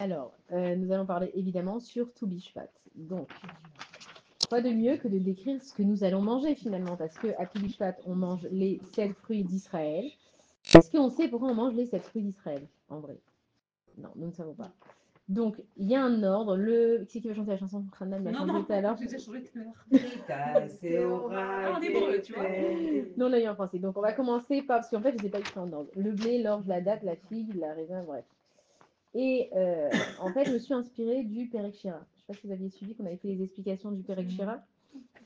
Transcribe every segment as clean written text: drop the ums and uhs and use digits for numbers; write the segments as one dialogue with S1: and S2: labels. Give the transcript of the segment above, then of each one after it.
S1: Alors, nous allons parler évidemment sur Tu Bishvat. Donc, quoi de mieux que de décrire ce que nous allons manger finalement, parce qu'à Tu Bishvat, on mange les 7 fruits d'Israël. Est-ce qu'on sait pourquoi on mange les 7 fruits d'Israël, en vrai? Non, nous ne savons pas. Donc, il y a un ordre. Qui c'est qui va chanter la chanson? Hanan l'a chanté tout à l'heure.
S2: Tu t'es changé tout à l'heure.
S3: Ah,
S2: en hébreu, tu vois.
S1: Non, on l'a eu en français. Donc, on va commencer par, parce qu'en fait, je ne les ai pas écrits en ordre. Le blé, l'orge, la date, la figue, la raisin, bref. Et en fait, je me suis inspirée du Perek Shira. Je ne sais pas si vous aviez suivi qu'on avait fait les explications du Perek Shira.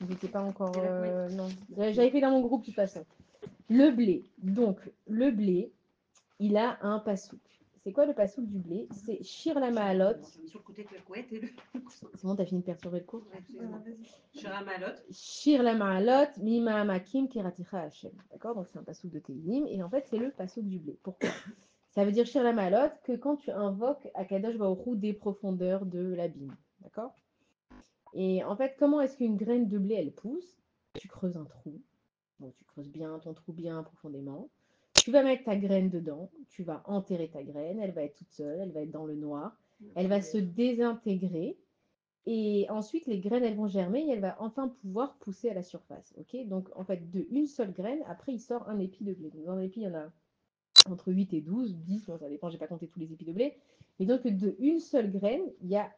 S1: Vous n'étiez pas encore... non, j'avais fait dans mon groupe de toute façon. Le blé. Donc, le blé, il a un pasouk. C'est quoi le pasouk du blé? C'est Shir la Maalot.
S3: Sur le côté de la couette et le...
S1: C'est bon, t'as fini de perturber le cours?
S3: Shira Malot.
S1: Shir la Maalot, Mima Makim Keraticha Hashem. D'accord? Donc, c'est un pasouk de Tehillim. Et en fait, c'est le pasouk du blé. Pourquoi? Ça veut dire Shir la Maalot que quand tu invoques Akadosh Baruch Hu des profondeurs de l'abîme. D'accord? Et en fait, comment est-ce qu'une graine de blé, elle pousse? Tu creuses un trou. Bon, tu creuses bien ton trou bien profondément. Tu vas mettre ta graine dedans. Tu vas enterrer ta graine. Elle va être toute seule. Elle va être dans le noir. Elle va se désintégrer. Et ensuite, les graines, elles vont germer et elle va enfin pouvoir pousser à la surface. Ok? Donc, en fait, de une seule graine, après, il sort un épi de blé. Donc, dans l'épi, il y en a entre 8 et 12, 10, bon, ça dépend, j'ai pas compté tous les épis de blé. Mais donc, de une seule graine, il y a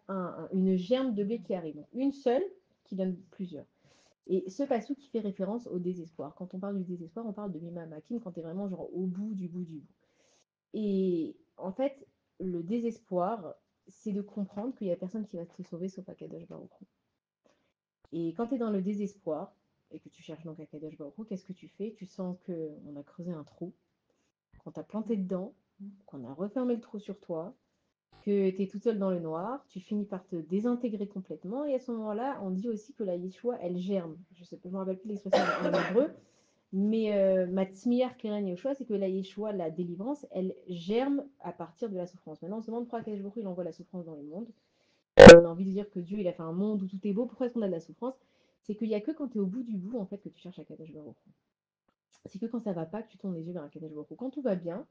S1: une germe de blé qui arrive. Donc, une seule qui donne plusieurs. Et ce passou qui fait référence au désespoir. Quand on parle du désespoir, on parle de Mima Makim quand tu es vraiment genre au bout du bout du bout. Et en fait, le désespoir, c'est de comprendre qu'il n'y a personne qui va te sauver sauf Akadosh Baruch Hu. Et quand tu es dans le désespoir et que tu cherches donc Akadosh Baruch Hu, qu'est-ce que tu fais? Tu sens qu'on a creusé un trou, qu'on t'a planté dedans, qu'on a refermé le trou sur toi, que tu es toute seule dans le noir, tu finis par te désintégrer complètement. Et à ce moment-là, on dit aussi que la Yeshua, elle germe. Je ne me rappelle plus l'expression en hébreu, mais Matzmiar Keren Yeshua, c'est que la Yeshua, la délivrance, elle germe à partir de la souffrance. Maintenant, on se demande pourquoi Akadosh Baruch Hu, il envoie la souffrance dans le monde. On a envie de dire que Dieu, il a fait un monde où tout est beau. Pourquoi est-ce qu'on a de la souffrance? C'est qu'il n'y a que quand tu es au bout du bout, en fait, que tu cherches Akadosh Baruch Hu. C'est que quand ça va pas, que tu tournes les yeux vers Akadosh Baruch Hu. Quand tout va bien,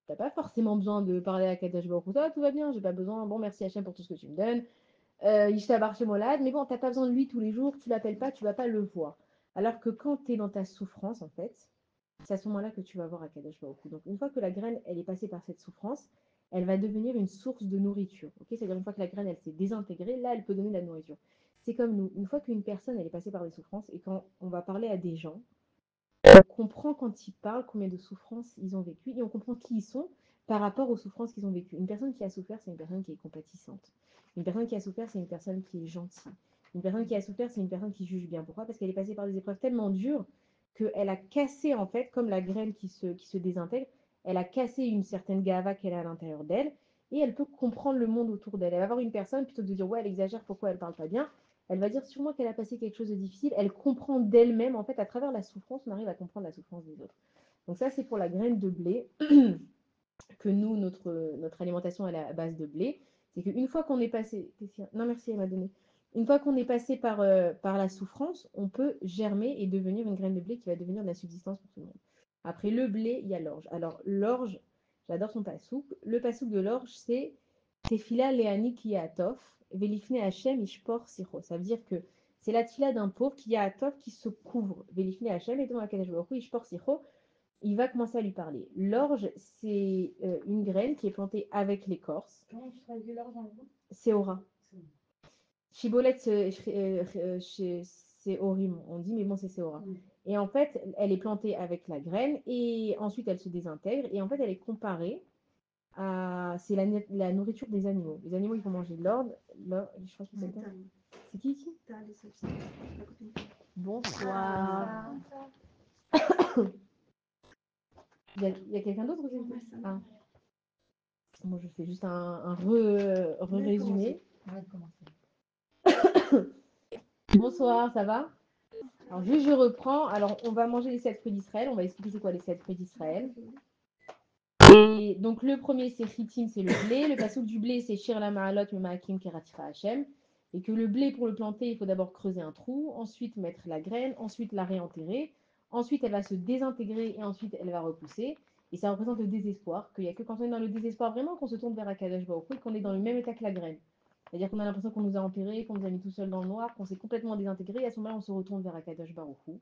S1: t'as pas forcément besoin de parler à Akadosh Baruch Hu. Ça, tout va bien, j'ai pas besoin. Bon, merci Hachem pour tout ce que tu me donnes. Ishtabar chez Molad. Mais bon, t'as pas besoin de lui tous les jours, tu l'appelles pas, tu vas pas le voir. Alors que quand tu es dans ta souffrance, en fait, c'est à ce moment-là que tu vas voir Akadosh Baruch Hu. Donc, une fois que la graine, elle est passée par cette souffrance, elle va devenir une source de nourriture. Ok, c'est-à-dire une fois que la graine, elle s'est désintégrée, là, elle peut donner de la nourriture. C'est comme nous. Une fois qu'une personne, elle est passée par des souffrances, et quand on va parler à des gens, on comprend quand ils parlent combien de souffrances ils ont vécu et on comprend qui ils sont par rapport aux souffrances qu'ils ont vécues. Une personne qui a souffert, c'est une personne qui est compatissante. Une personne qui a souffert, c'est une personne qui est gentille. Une personne qui a souffert, c'est une personne qui juge bien. Pourquoi? Parce qu'elle est passée par des épreuves tellement dures qu'elle a cassé, en fait, comme la graine qui se désintègre, elle a cassé une certaine gava qu'elle a à l'intérieur d'elle et elle peut comprendre le monde autour d'elle. Elle va voir une personne, plutôt que de dire ouais, elle exagère, pourquoi elle parle pas bien, elle va dire sûrement qu'elle a passé quelque chose de difficile. Elle comprend d'elle-même, en fait, à travers la souffrance, on arrive à comprendre la souffrance des autres. Donc ça, c'est pour la graine de blé, que nous, notre alimentation est à base de blé. C'est qu'une fois qu'on est passé... Non, merci, elle m'a donné. Une fois qu'on est passé par la souffrance, on peut germer et devenir une graine de blé qui va devenir de la subsistance pour tout le monde. Après le blé, il y a l'orge. Alors, l'orge, j'adore son passouk. Le passouk de l'orge, c'est Tefila Leani Kiyaatof, Velifne Hashem Ishpor Sicho. Ça veut dire que c'est la tfila d'un pauvre qui a Atof qui se couvre. Velifne Hashem, et donc Akadosh Baruch Hu, Ishpor Sicho, il va commencer à lui parler. L'orge, c'est une graine qui est plantée avec l'écorce.
S2: Comment tu traduis l'orge en hébreu?
S1: C'est aura. Chibolette, c'est horim, on dit, mais bon, c'est aura. Et en fait, elle est plantée avec la graine et ensuite elle se désintègre et en fait, elle est comparée à. C'est la nourriture des animaux. Les animaux, ils vont manger de l'orge. Je crois que c'est quelqu'un. C'est qui ici? Bonsoir. Il y a quelqu'un d'autre aussi? Ah. Moi, je fais juste un résumé. Bonsoir, ça va? Alors, juste, je reprends. Alors, on va manger les 7 fruits d'Israël. On va expliquer c'est quoi les 7 fruits d'Israël. Et donc, le premier, c'est Chitim, c'est le blé. Le passouk du blé, c'est Shir la Ma'alot, Ma'akim, Keratira Hashem. Et que le blé, pour le planter, il faut d'abord creuser un trou, ensuite mettre la graine, ensuite la réenterrer. Ensuite, elle va se désintégrer et ensuite, elle va repousser. Et ça représente le désespoir, qu'il n'y a que quand on est dans le désespoir vraiment qu'on se tourne vers Akadosh Baruch Hu et qu'on est dans le même état que la graine. C'est-à-dire qu'on a l'impression qu'on nous a enterrés, qu'on nous a mis tout seul dans le noir, qu'on s'est complètement désintégré, et à ce moment-là, on se retourne vers Akadosh Baruch Hu.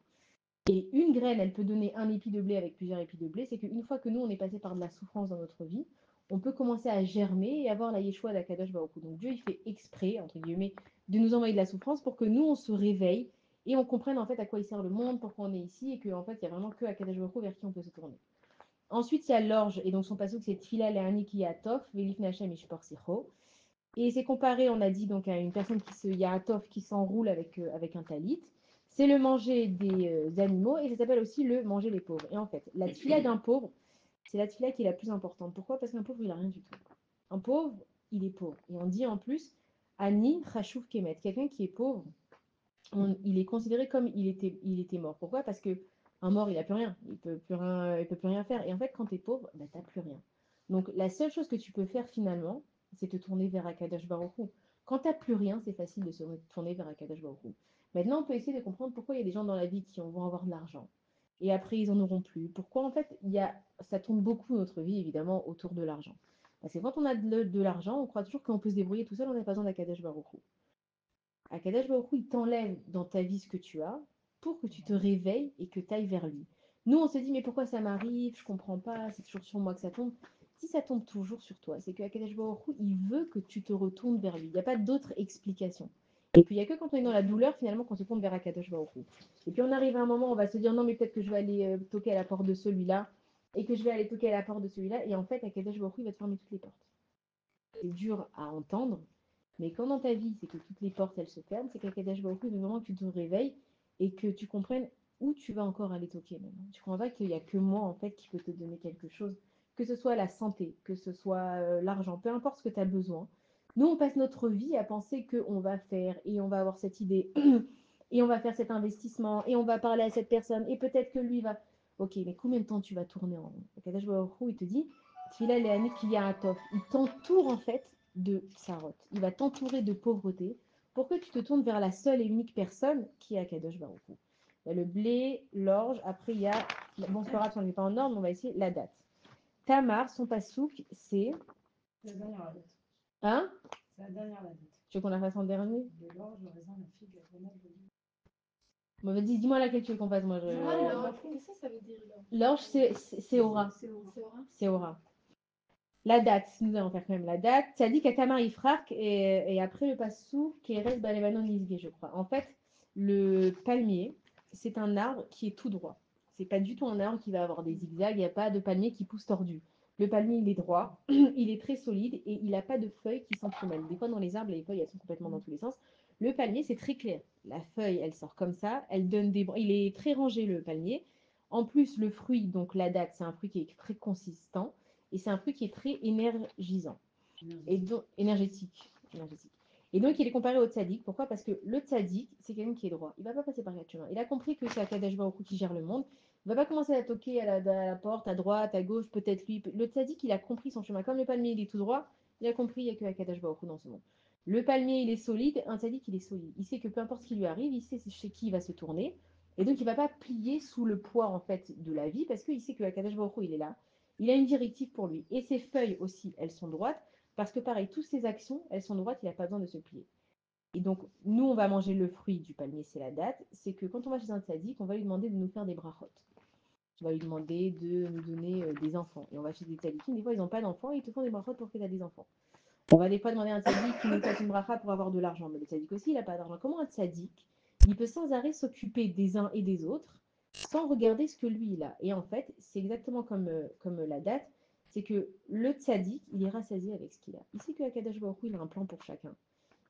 S1: Et une graine, elle peut donner un épi de blé avec plusieurs épis de blé. C'est qu'une fois que nous, on est passé par de la souffrance dans notre vie, on peut commencer à germer et avoir la Yeshua d'Akadosh Baruch Hu. Donc Dieu, il fait exprès, entre guillemets, de nous envoyer de la souffrance pour que nous, on se réveille et on comprenne en fait à quoi il sert le monde, pourquoi on est ici, et qu'en fait, il n'y a vraiment que Akadosh Baruch Hu vers qui on peut se tourner. Ensuite, il y a l'orge, et donc son passage, c'est Tfila Le'ani Kiyatov, Velif Nachem Ishpor Sicho. Et c'est comparé, on a dit, donc à une personne Yaatov qui s'enroule avec un talit. C'est le manger des animaux, et ça s'appelle aussi le manger des pauvres. Et en fait, la tfila d'un pauvre, c'est la tfila qui est la plus importante. Pourquoi? Parce qu'un pauvre, il n'a rien du tout. Un pauvre, il est pauvre. Et on dit en plus, Ani Chashuv Kemet, quelqu'un qui est pauvre, il est considéré comme il était mort. Pourquoi? Parce que un mort, il n'a plus rien. Il peut plus rien faire. Et en fait, quand tu es pauvre, bah, tu n'as plus rien. Donc, la seule chose que tu peux faire finalement, c'est te tourner vers Akadosh Baruch Hu. Quand tu n'as plus rien, c'est facile de se tourner vers Akadosh Baruch Hu. Maintenant, on peut essayer de comprendre pourquoi il y a des gens dans la vie qui vont avoir de l'argent. Et après, ils n'en auront plus. Pourquoi? En fait, ça tourne beaucoup notre vie, évidemment, autour de l'argent. Parce que quand on a de l'argent, on croit toujours qu'on peut se débrouiller tout seul, on n'a pas besoin d'Akadosh Baruch Hu. Akadosh Baruch Hu, il t'enlève dans ta vie ce que tu as pour que tu te réveilles et que tu ailles vers lui. Nous, on se dit, mais pourquoi ça m'arrive? Je comprends pas, c'est toujours sur moi que ça tombe. Si ça tombe toujours sur toi, c'est que Akadosh Baruch Hu, il veut que tu te retournes vers lui. Il n'y a pas d'autre explication. Et puis, il n'y a que quand on est dans la douleur, finalement, qu'on se tourne vers Akadosh Baruch Hu. Et puis, on arrive à un moment, on va se dire, non, mais peut-être que je vais aller toquer à la porte de celui-là, et que je vais aller toquer à la porte de celui-là. Et en fait, Akadosh Baruch Hu, il va te fermer toutes les portes. C'est dur à entendre, mais quand dans ta vie, c'est que toutes les portes, elles se ferment, c'est qu'Akadosh Baruch Hu veut vraiment que tu te réveilles et que tu comprennes où tu vas encore aller toquer maintenant. Tu comprends pas qu'il n'y a que moi, en fait, qui peut te donner quelque chose, que ce soit la santé, que ce soit l'argent, peu importe ce que tu as besoin. Nous, on passe notre vie à penser qu'on va faire et on va avoir cette idée et on va faire cet investissement et on va parler à cette personne et peut-être que lui va... Ok, mais combien de temps tu vas tourner en rond? Akadosh Baruch Hu, il te dit, Tfila Le'ani Kiyatov. Il t'entoure en fait de Sarot. Il va t'entourer de pauvreté pour que tu te tournes vers la seule et unique personne qui est Akadosh Baruch Hu. Il y a le blé, l'orge, après il y a, bon c'est pas grave si on n'est pas en ordre, mais on va essayer la date. Tamar, son pasouk, c'est...
S2: La dernière la date.
S1: Hein?
S2: C'est la dernière la date.
S1: Tu veux qu'on la fasse en dernier?
S2: De l'orge, le raisin, la figue, la grenade, l'olive.
S1: Bon, vas-y, dis-moi laquelle tu veux qu'on fasse, moi je...
S2: Qu'est-ce que ça veut dire l'orge?
S1: L'orge, c'est aura.
S2: C'est aura.
S1: C'est aura. La date, nous allons faire quand même la date. Ça dit qu'à Tamar Ifrak et après le passou qui reste Balevanon Nisgué, je crois. En fait, le palmier, c'est un arbre qui est tout droit. C'est pas du tout un arbre qui va avoir des zigzags. Il n'y a pas de palmier qui pousse tordu. Le palmier, il est droit, il est très solide et il n'a pas de feuilles qui s'entremêlent. Des fois, dans les arbres, les feuilles, elles sont complètement dans tous les sens. Le palmier, c'est très clair. La feuille, elle sort comme ça. Elle donne des... Il est très rangé, le palmier. En plus, le fruit, donc la date, c'est un fruit qui est très consistant. Et c'est un fruit qui est très énergisant. Et donc, énergétique. Et donc, il est comparé au tzaddik. Pourquoi? Parce que le tzaddik, c'est quelqu'un qui est droit. Il ne va pas passer par quatre chemins. Il a compris que c'est Akadosh Baruch Hu qui gère le monde. Il ne va pas commencer à toquer à la porte, à droite, à gauche, peut-être lui. Le tzaddik, il a compris son chemin. Comme le palmier, il est tout droit, il a compris qu'il n'y a que Akadosh Baruch Hu dans ce monde. Le palmier, il est solide. Un tzaddik, il est solide. Il sait que peu importe ce qui lui arrive, il sait chez qui il va se tourner. Et donc, il ne va pas plier sous le poids, en fait, de la vie parce qu'il sait que Akadosh Baruch Hu, il est là. Il a une directive pour lui. Et ses feuilles aussi, elles sont droites, parce que pareil, toutes ses actions, elles sont droites, il n'a pas besoin de se plier. Et donc, nous, on va manger le fruit du palmier, c'est la date. C'est que quand on va chez un tzaddik, on va lui demander de nous faire des brachot. On va lui demander de nous donner des enfants. Et on va chez des tzaddikim, des fois, ils n'ont pas d'enfants, et ils te font des brachot pour que tu aies des enfants. On va des fois demander à un tzaddik qui nous fasse une bracha pour avoir de l'argent. Mais le tzaddik aussi, il n'a pas d'argent. Comment un tzaddik, il peut sans arrêt s'occuper des uns et des autres sans regarder ce que lui, il a. Et en fait, c'est exactement comme la date. C'est que le tzaddik, il est rassasié avec ce qu'il a. Il sait que Akadosh Baruch Hu, il a un plan pour chacun.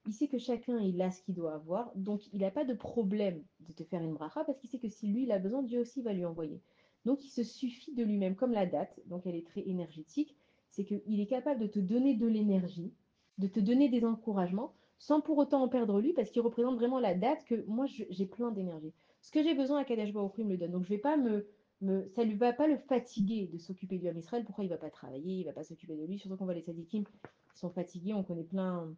S1: Il sait que chacun, il a ce qu'il doit avoir. Donc, il n'a pas de problème de te faire une bracha parce qu'il sait que si lui, il a besoin, Dieu aussi va lui envoyer. Donc, il se suffit de lui-même, comme la date. Donc, elle est très énergétique. C'est qu'il est capable de te donner de l'énergie, de te donner des encouragements, sans pour autant en perdre lui, parce qu'il représente vraiment la date que moi, j'ai plein d'énergie. Ce que j'ai besoin, Akadosh Baruch Hu me le donne. Donc, je vais pas ça ne va pas le fatiguer de s'occuper du Ham Israël. Pourquoi il ne va pas travailler, il ne va pas s'occuper de lui? Surtout qu'on voit les tzadikim qui sont fatigués. On connaît plein...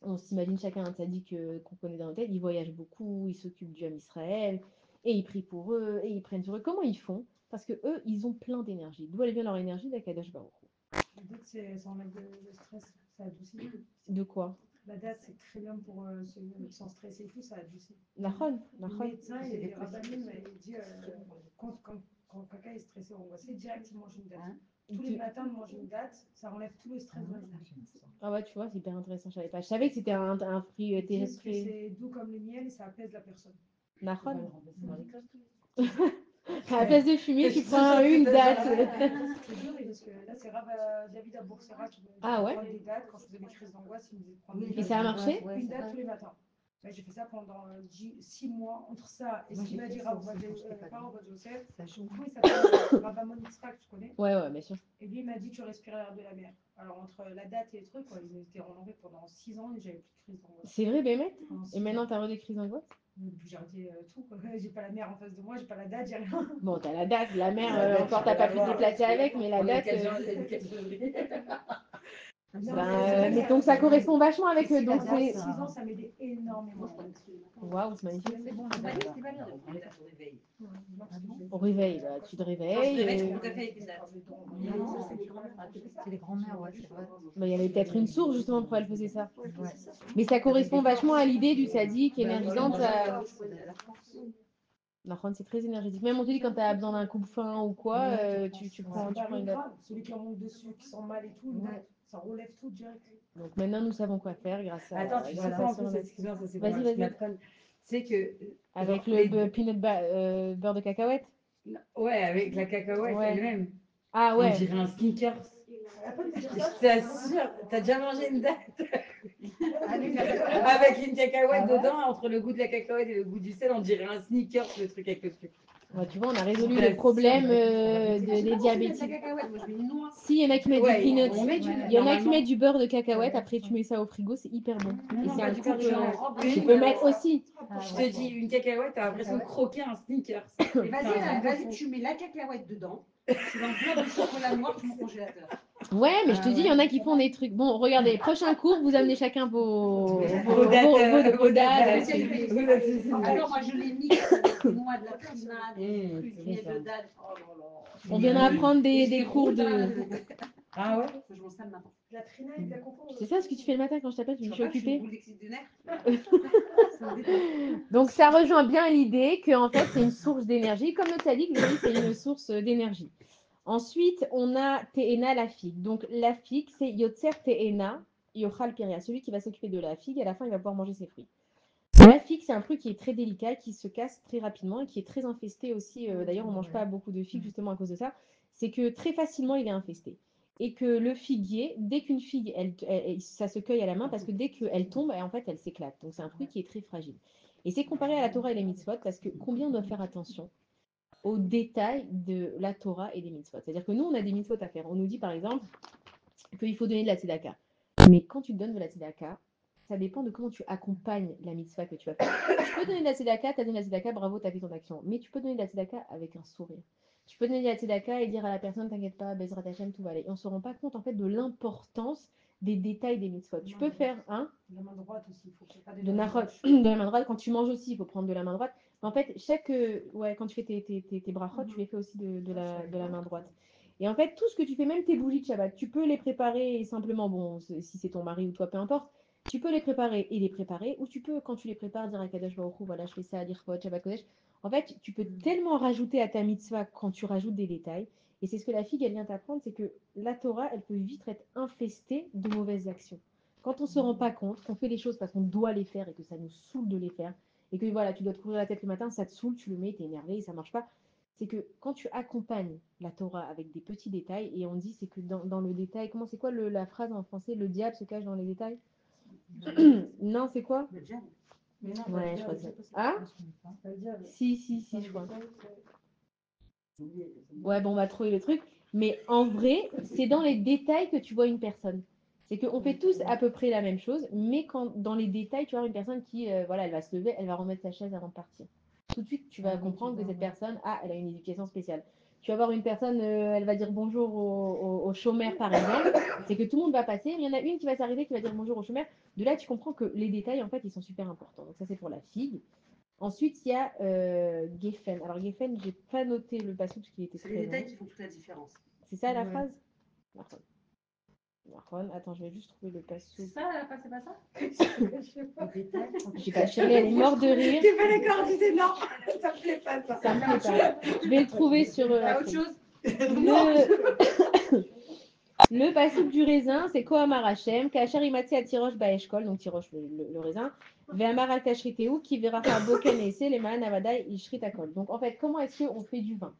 S1: On s'imagine chacun un tzaddik qu'on connaît dans notre tête. Ils voyagent beaucoup, ils s'occupent du Ham Israël, et ils prient pour eux, et ils prennent sur eux. Comment ils font? parce que eux, ils ont plein d'énergie. D'où elle vient leur énergie, la Kadosh Baruch Hu.
S2: La date, ça enlève le stress, ça adoucit.
S1: De quoi?
S2: La date, c'est très bien pour ceux qui sont stressés et tout, ça adoucit.
S1: Nachon,
S2: Le
S1: nachon.
S2: médecin et les rabbinim, il dit quand quelqu'un est stressé ou angoissé, direct, il mange une date. Tous les matins, de manger une date, ça enlève tout le stress de la journée.
S1: Ah ouais, tu vois, c'est hyper intéressant, je savais pas. Je savais que c'était un fruit
S2: Ils disent que
S1: terrestre.
S2: c'est doux comme le miel et ça apaise la personne.
S1: Nachon. À la place de fumer, tu prends une date.
S2: C'est dur parce que là, c'est Rav David Aboursera qui me dit
S1: Ah
S2: de
S1: ouais?
S2: prendre des dates. Quand je faisais mes crises d'angoisse, il me disait de prendre des
S1: Et
S2: dates.
S1: ça a marché?
S2: Une date tous les matins. Ouais, j'ai fait ça pendant 6 mois. Entre ça et ce qu'il m'a dit Rav Joseph, comment il s'appelle Rabamon Yitzhak, tu connais?
S1: Ouais, bien sûr.
S2: Et lui, il m'a dit tu respires l'air de la mer. Alors, entre la date et les trucs, ils étaient renouvelés pendant 6 ans et j'avais plus de crise d'angoisse.
S1: C'est vrai, Bémet?
S2: Pendant
S1: Et
S2: 6
S1: maintenant,
S2: ans.
S1: t'as des crises d'angoisse?
S2: J'ai arrêté tout. J'ai pas la mer en face de moi, j'ai pas la date, j'ai rien.
S1: Bon, t'as la date, la mer,
S3: La date,
S1: encore
S3: tu
S1: t'as
S3: peux
S1: pas pu te
S3: l'avoir.
S1: déplacer avec, mais la
S3: On est
S1: date.
S3: quel jour, t'as dit quel février.
S1: Mais donc ça correspond vachement avec eux. Donc
S2: Pendant
S1: c'est.
S2: 6 ans, ça m'aidait énormément.
S1: Waouh, c'est magnifique.
S2: C'est bon,
S3: On a dit, c'était pas bien de prendre une date au réveil.
S1: Au réveil, bah, tu te
S3: Quand tu te
S1: réveilles.
S3: réveilles, tu prends ton café avec une date.
S4: Non, c'est les grands-mères, ouais, c'est vrai.
S1: Bah, il y avait peut-être une source justement pourquoi elle faisait ça. Mais ça correspond vachement à l'idée du sadique énergisante. Narwan, c'est très énergétique. Même on te dit quand t'as besoin d'un coup de faim ou quoi, tu prends une date.
S2: Celui qui en monte dessus, qui sent mal et tout, une date, ça relève tout direct.
S1: Donc maintenant nous savons quoi faire grâce à.
S3: Attends, tu sais
S1: grâce
S3: quoi
S1: à
S3: en plus,
S1: Sœur
S3: excuse-moi, ça c'est
S1: Vas-y,
S3: pour
S1: vas-y.
S3: ma conne. C'est que.
S1: Avec
S3: genre,
S1: le beurre de cacahuète.
S3: Ouais, avec la cacahuète
S1: Ouais.
S3: elle-même.
S1: Ah
S3: On
S1: ouais.
S3: dirait un Snickers. Je t'assure, t'as déjà mangé une date avec une cacahuète dedans, entre le goût de la cacahuète et le goût du sel, on dirait un Snickers, le truc avec le sucre.
S1: Ouais, tu vois, on a résolu
S3: Bien
S1: le problème
S3: sûr.
S1: des diabétiques.
S4: Moi, je mets une noix.
S1: Si, il y en a qui mettent
S3: Ouais,
S1: du peanut.
S3: on met du-
S1: Il y en a qui
S3: normalement-
S1: mettent du beurre de cacahuète, après tu mets ça au frigo, c'est hyper bon. Et
S3: Non,
S1: c'est
S3: pas
S1: un
S3: du beurre de
S1: couple.
S3: cacahuète.
S1: Tu peux mettre aussi.
S3: Je te dis, une cacahuète, t'as l'impression de croquer un Snickers.
S4: Et vas-y, tu mets la cacahuète dedans. Tu l'enveloppes de chocolat noir, tu mets au congélateur.
S1: Ouais, mais je te
S3: Ah
S1: dis, il y en a qui font des trucs. Bon, regardez, prochain cours, vous amenez chacun vos dates.
S4: Alors, moi, je les mixe avec des noix, de la crina, des trucs,
S3: c'est
S4: du miel
S3: bon, ça.
S4: de date. Oh là là.
S1: On vient d'apprendre
S4: Et je
S1: des
S4: les
S1: cours
S4: roule dans la
S1: de.
S4: main.
S3: Ah ouais?
S4: Je mange ça le matin.
S2: La trina et de la coco.
S1: C'est ça ce que tu fais le matin quand je t'appelle, tu me dis, je suis occupée.
S3: nerf.
S1: Donc ça rejoint bien l'idée que en fait c'est une source d'énergie. Comme notre sadique, lui, c'est une source d'énergie. Ensuite, on a Te'ena la figue. Donc la figue, c'est Yotzer Te'ena, Yochal Peria. Celui qui va s'occuper de la figue, à la fin, il va pouvoir manger ses fruits. La figue, c'est un fruit qui est très délicat, qui se casse très rapidement et qui est très infesté aussi. D'ailleurs, on ne mange pas beaucoup de figues justement à cause de ça. C'est que très facilement, il est infesté. Et que le figuier, dès qu'une figue, ça se cueille à la main parce que dès qu'elle tombe, en fait, elle s'éclate. Donc c'est un fruit qui est très fragile. Et c'est comparé à la Torah et les mitzvot parce que combien on doit faire attention aux détails de la Torah et des mitzvot. C'est-à-dire que nous, on a des mitzvot à faire. On nous dit par exemple qu'il faut donner de la tzedaka. Mais quand tu donnes de la tzedaka, ça dépend de comment tu accompagnes la mitzvah que tu vas faire. Tu peux donner de la tzedaka, tu as donné de la tzedaka, bravo, tu as fait ton action. Mais tu peux donner de la tzedaka avec un sourire. Tu peux donner de la tzedaka et dire à la personne, t'inquiète pas, Bezrat Hashem, tout va aller. Et on ne se rend pas compte en fait de l'importance des détails des mitzvot. Tu peux faire un.
S2: De la main droite aussi, il faut qu'il y ait pas
S1: de la main droite. Quand tu manges aussi, il faut prendre de la main droite. Mais en fait, quand tu fais tes brachot, tu les fais aussi de la main droite. Et en fait, tout ce que tu fais, même tes bougies de Shabbat, tu peux les préparer et simplement, bon, si c'est ton mari ou toi, peu importe, tu peux les préparer et les préparer, ou tu peux, quand tu les prépares, dire à Kadosh Baruch Hu, voilà, je fais ça à l'Irkot, Shabbat Kodesh. En fait, tu peux tellement rajouter à ta mitzvah quand tu rajoutes des détails. Et c'est ce que la figue, elle vient t'apprendre, c'est que la Torah, elle peut vite être infestée de mauvaises actions. Quand on ne se rend pas compte qu'on fait les choses parce qu'on doit les faire et que ça nous saoule de les faire, et que voilà, tu dois te couvrir la tête le matin, ça te saoule, tu le mets, t'es énervé et ça marche pas. C'est que quand tu accompagnes la Torah avec des petits détails, et on dit c'est que dans le détail, comment c'est quoi la phrase en français, le diable se cache dans les détails. Non, c'est quoi?
S2: Mais non,
S1: Ouais, je crois que c'est. Ah? Si, je crois. Ouais, bon, on va trouver le truc. Mais en vrai, c'est dans les détails que tu vois une personne. C'est qu'on fait tous à peu près la même chose, mais quand dans les détails, tu vois une personne qui, voilà, elle va se lever, elle va remettre sa chaise avant de partir. Tout de suite, tu vas comprendre que cette personne, elle a une éducation spéciale. Tu vas voir une personne, elle va dire bonjour au chômeur, par exemple. C'est que tout le monde va passer, mais il y en a une qui va s'arrêter, qui va dire bonjour au chômeur. De là, tu comprends que les détails, en fait, ils sont super importants. Donc ça, c'est pour la figue. Ensuite, il y a Geffen. Alors, Geffen, j'ai pas noté le passage parce qu'il était
S4: C'est
S1: très
S4: les
S1: long.
S4: détails qui font toute la différence.
S1: C'est ça la
S2: Ouais.
S1: phrase? Marron. Attends, je vais juste trouver le passage.
S3: C'est ça, la fin, c'est pas ça?
S4: Les détails.
S1: J'ai pas, Shirley, elle est morte de rire.
S2: T'es pas d'accord, tu disais non, ça me plaît pas ça.
S1: Ça me plaît pas. Je vais le trouver sur
S3: T'as
S1: la
S3: autre
S1: feuille.
S3: chose?
S1: Le passage du raisin, c'est Kohamar Hashem, Kachar Imatsi à Tirosh Baeshkol, donc Tirosh le raisin, Ve'amar al Kashriteou, qui verra Boken et les Man Avada Ishrit Akol. Donc en fait, comment est-ce qu'on fait du vin?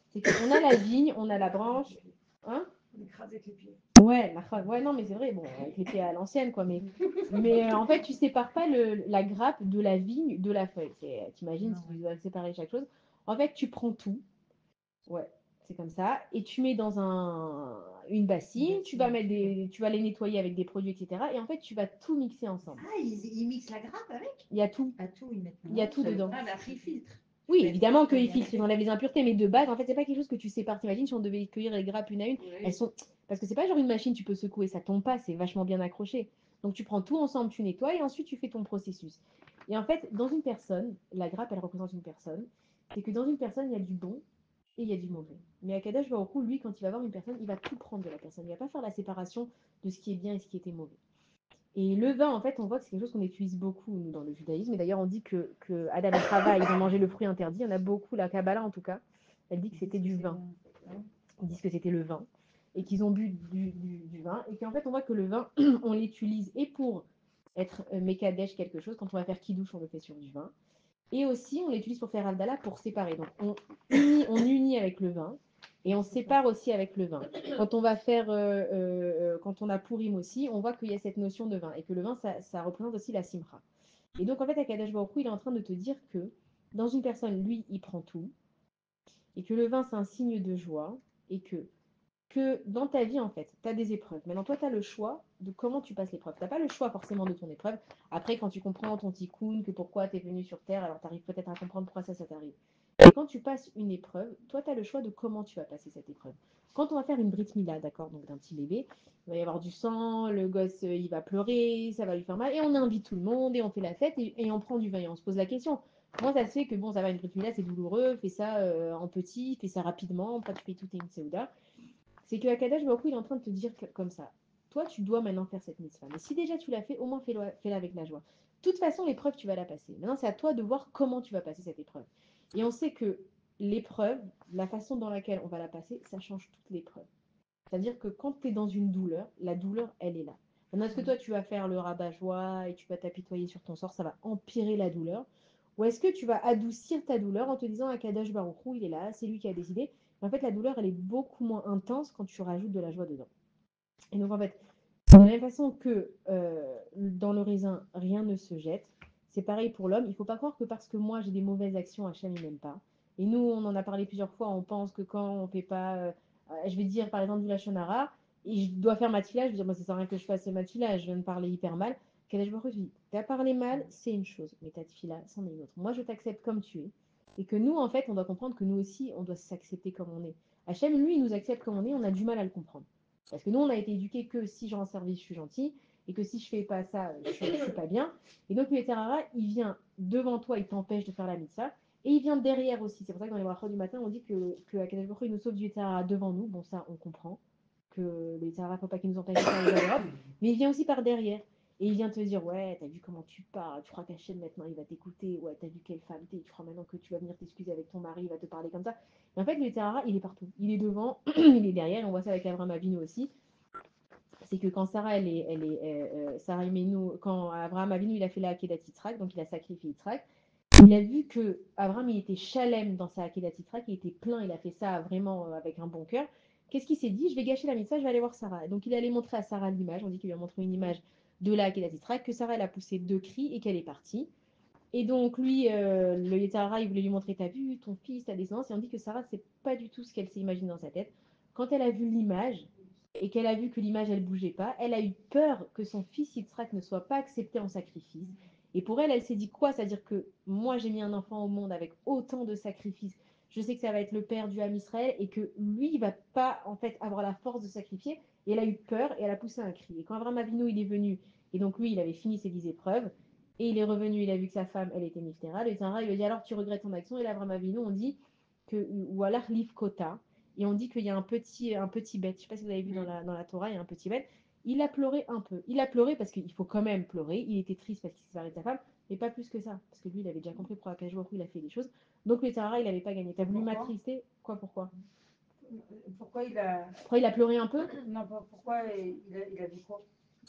S1: C'est qu'on a la vigne, on a la branche. Hein?
S2: On écrase avec les pieds.
S1: Ouais, ouais, non, mais c'est vrai, bon, avec les pieds à l'ancienne, quoi. Mais en fait, tu sépares pas la grappe de la vigne de la feuille. T'imagines si tu dois séparer chaque chose. En fait, tu prends tout. Ouais, c'est comme ça. Et tu mets dans une bassine, tu vas les nettoyer avec des produits, etc. Et en fait, tu vas tout mixer ensemble.
S4: Ah, ils mixent la grappe avec?
S1: Il y a tout.
S4: À tout, ils mettent.
S1: Il y a tout dedans.
S4: Ah, mais après, ils filtrent.
S1: Oui, évidemment qu'ils filtrent, ils enlèvent les impuretés, mais de base, en fait, c'est pas quelque chose que tu sépares. T'imagines si on devait cueillir les grappes une à une, elles sont. Parce que c'est pas genre une machine, tu peux secouer, ça tombe pas, c'est vachement bien accroché. Donc tu prends tout ensemble, tu nettoies et ensuite tu fais ton processus. Et en fait, dans une personne, la grappe, elle représente une personne. C'est que dans une personne, il y a du bon et il y a du mauvais. Mais Akadosh Baruch Hu, lui, quand il va voir une personne, il va tout prendre de la personne. Il va pas faire la séparation de ce qui est bien et ce qui était mauvais. Et le vin, en fait, on voit que c'est quelque chose qu'on utilise beaucoup, nous, dans le judaïsme. Et d'ailleurs, on dit que Adam et Chava, ils ont mangé le fruit interdit. Il y en a beaucoup, la Kabbalah en tout cas, elle dit que c'était du vin. Ils disent que c'était le vin. Et qu'ils ont bu du vin. Et qu'en fait, on voit que le vin, on l'utilise et pour être Mekadesh quelque chose. Quand on va faire Kiddush, on le fait sur du vin. Et aussi, on l'utilise pour faire Havdalah pour séparer. Donc, on unit avec le vin et on sépare aussi avec le vin. Quand on va faire, quand on a Purim aussi, on voit qu'il y a cette notion de vin et que le vin, ça représente aussi la simcha. Et donc, en fait, Akadosh Baruch Hu, il est en train de te dire que dans une personne, lui, il prend tout et que le vin, c'est un signe de joie et que dans ta vie, en fait, tu as des épreuves. Maintenant, toi, tu as le choix de comment tu passes l'épreuve. Tu n'as pas le choix forcément de ton épreuve. Après, quand tu comprends ton tikkun, que pourquoi tu es venu sur Terre, alors tu arrives peut-être à comprendre pourquoi ça t'arrive. Et quand tu passes une épreuve, toi, tu as le choix de comment tu vas passer cette épreuve. Quand on va faire une brit mila, d'accord, donc d'un petit bébé, il va y avoir du sang, le gosse, il va pleurer, ça va lui faire mal, et on invite tout le monde, et on fait la fête, et on prend du vin, et on se pose la question. Comment ça se fait que, bon, ça va, une brit mila, c'est douloureux, fais ça en petit, fais ça rapidement, après tu fais tout et une seouda. C'est que Akadosh Baruch Hu, il est en train de te dire comme ça. Toi, tu dois maintenant faire cette mitzvah. Mais si déjà tu l'as fait, au moins fais-la avec la joie. De toute façon, l'épreuve, tu vas la passer. Maintenant, c'est à toi de voir comment tu vas passer cette épreuve. Et on sait que l'épreuve, la façon dans laquelle on va la passer, ça change toute l'épreuve. C'est-à-dire que quand tu es dans une douleur, la douleur, elle est là. Maintenant, est-ce que toi, tu vas faire le rabat-joie et tu vas t'apitoyer sur ton sort, ça va empirer la douleur? Ou est-ce que tu vas adoucir ta douleur en te disant Akadosh Baruch Hu, il est là, c'est lui qui a décidé. Mais en fait, la douleur, elle est beaucoup moins intense quand tu rajoutes de la joie dedans. Et donc, en fait, de la même façon que dans le raisin, rien ne se jette, c'est pareil pour l'homme. Il ne faut pas croire que parce que moi, j'ai des mauvaises actions, Hachem, il m'aime pas. Et nous, on en a parlé plusieurs fois, on pense que quand on ne fait pas, je vais dire par exemple du lachonara, et je dois faire ma tefila, je vais dire, moi, ça sert à rien que je fasse ma tefila, je viens de parler hyper mal. Kadesh Baruch Hu, je dis, t'as parlé mal, c'est une chose, mais ta tefila, c'en est une autre. Moi, je t'accepte comme tu es. Et que nous, en fait, on doit comprendre que nous aussi, on doit s'accepter comme on est. Hachem, lui, il nous accepte comme on est, on a du mal à le comprendre. Parce que nous, on a été éduqués que si je rends service, je suis gentil, et que si je fais pas ça, je suis pas bien. Et donc, le Yetzirara, il vient devant toi, il t'empêche de faire la mitzvah, et il vient derrière aussi. C'est pour ça que dans les brachot du matin, on dit que Akadosh Baruch Hu, il nous sauve du Yetzirara devant nous. Bon, ça, on comprend que le Yetzirara, faut pas qu'il nous empêche de faire les avérotes, mais il vient aussi par derrière. Et il vient te dire, ouais, t'as vu comment tu parles, tu crois qu'Hachem maintenant il va t'écouter, ouais, t'as vu quelle femme t'es, tu crois maintenant que tu vas venir t'excuser avec ton mari, il va te parler comme ça. Et en fait, le Yetzirara, il est partout. Il est devant, il est derrière, et on voit ça avec Abraham Avinu aussi. C'est que quand Sarah, Sarah Imenu, quand Abraham Avinu, il a fait la Akedat Yitzhak, donc il a sacrifié Yitzhak, il a vu que Abraham, il était chalem dans sa Akedat Yitzhak, il était plein, il a fait ça vraiment avec un bon cœur. Qu'est-ce qu'il s'est dit? Je vais gâcher la mitzvah, je vais aller voir Sarah. Donc il allait montrer à Sarah l'image, on dit qu'il lui a montré une image de la Akedat Yitzhak, que Sarah, elle a poussé 2 cris et qu'elle est partie. Et donc lui, le Yetzirara, il voulait lui montrer, t'as vu ton fils, ta descendance, et on dit que Sarah, c'est pas du tout ce qu'elle s'est imaginé dans sa tête. Quand elle a vu l'image, et qu'elle a vu que l'image, elle bougeait pas, elle a eu peur que son fils Yitzhak ne soit pas accepté en sacrifice. Et pour elle, elle s'est dit quoi? C'est-à-dire que moi, j'ai mis un enfant au monde avec autant de sacrifices. Je sais que ça va être le père du Ham Israël et que lui, il va pas en fait avoir la force de sacrifier. Et elle a eu peur et elle a poussé un cri. Et quand Abraham Avinu, il est venu, et donc lui, il avait fini ses 10 épreuves, Et il est revenu, il a vu que sa femme, elle était Niftera. Le Yitzhara, il lui a dit alors tu regrettes ton action. Et là, Abraham Avinu, on dit que, ou alors Liv Kota, et on dit qu'il y a un petit bête. Je ne sais pas si vous avez vu dans la Torah, il y a un petit bête. Il a pleuré un peu. Il a pleuré parce qu'il faut quand même pleurer. Il était triste parce qu'il s'est séparé de sa femme, mais pas plus que ça. Parce que lui, il avait déjà compris pour Akash Baruch Hu, il a fait des choses. Donc le Yitzhara, il n'avait pas gagné. T'as voulu
S2: Pourquoi
S1: m'attrister? Pourquoi
S2: Pourquoi il a.
S1: Pourquoi il a pleuré un peu?
S2: Non, pourquoi il a vu quoi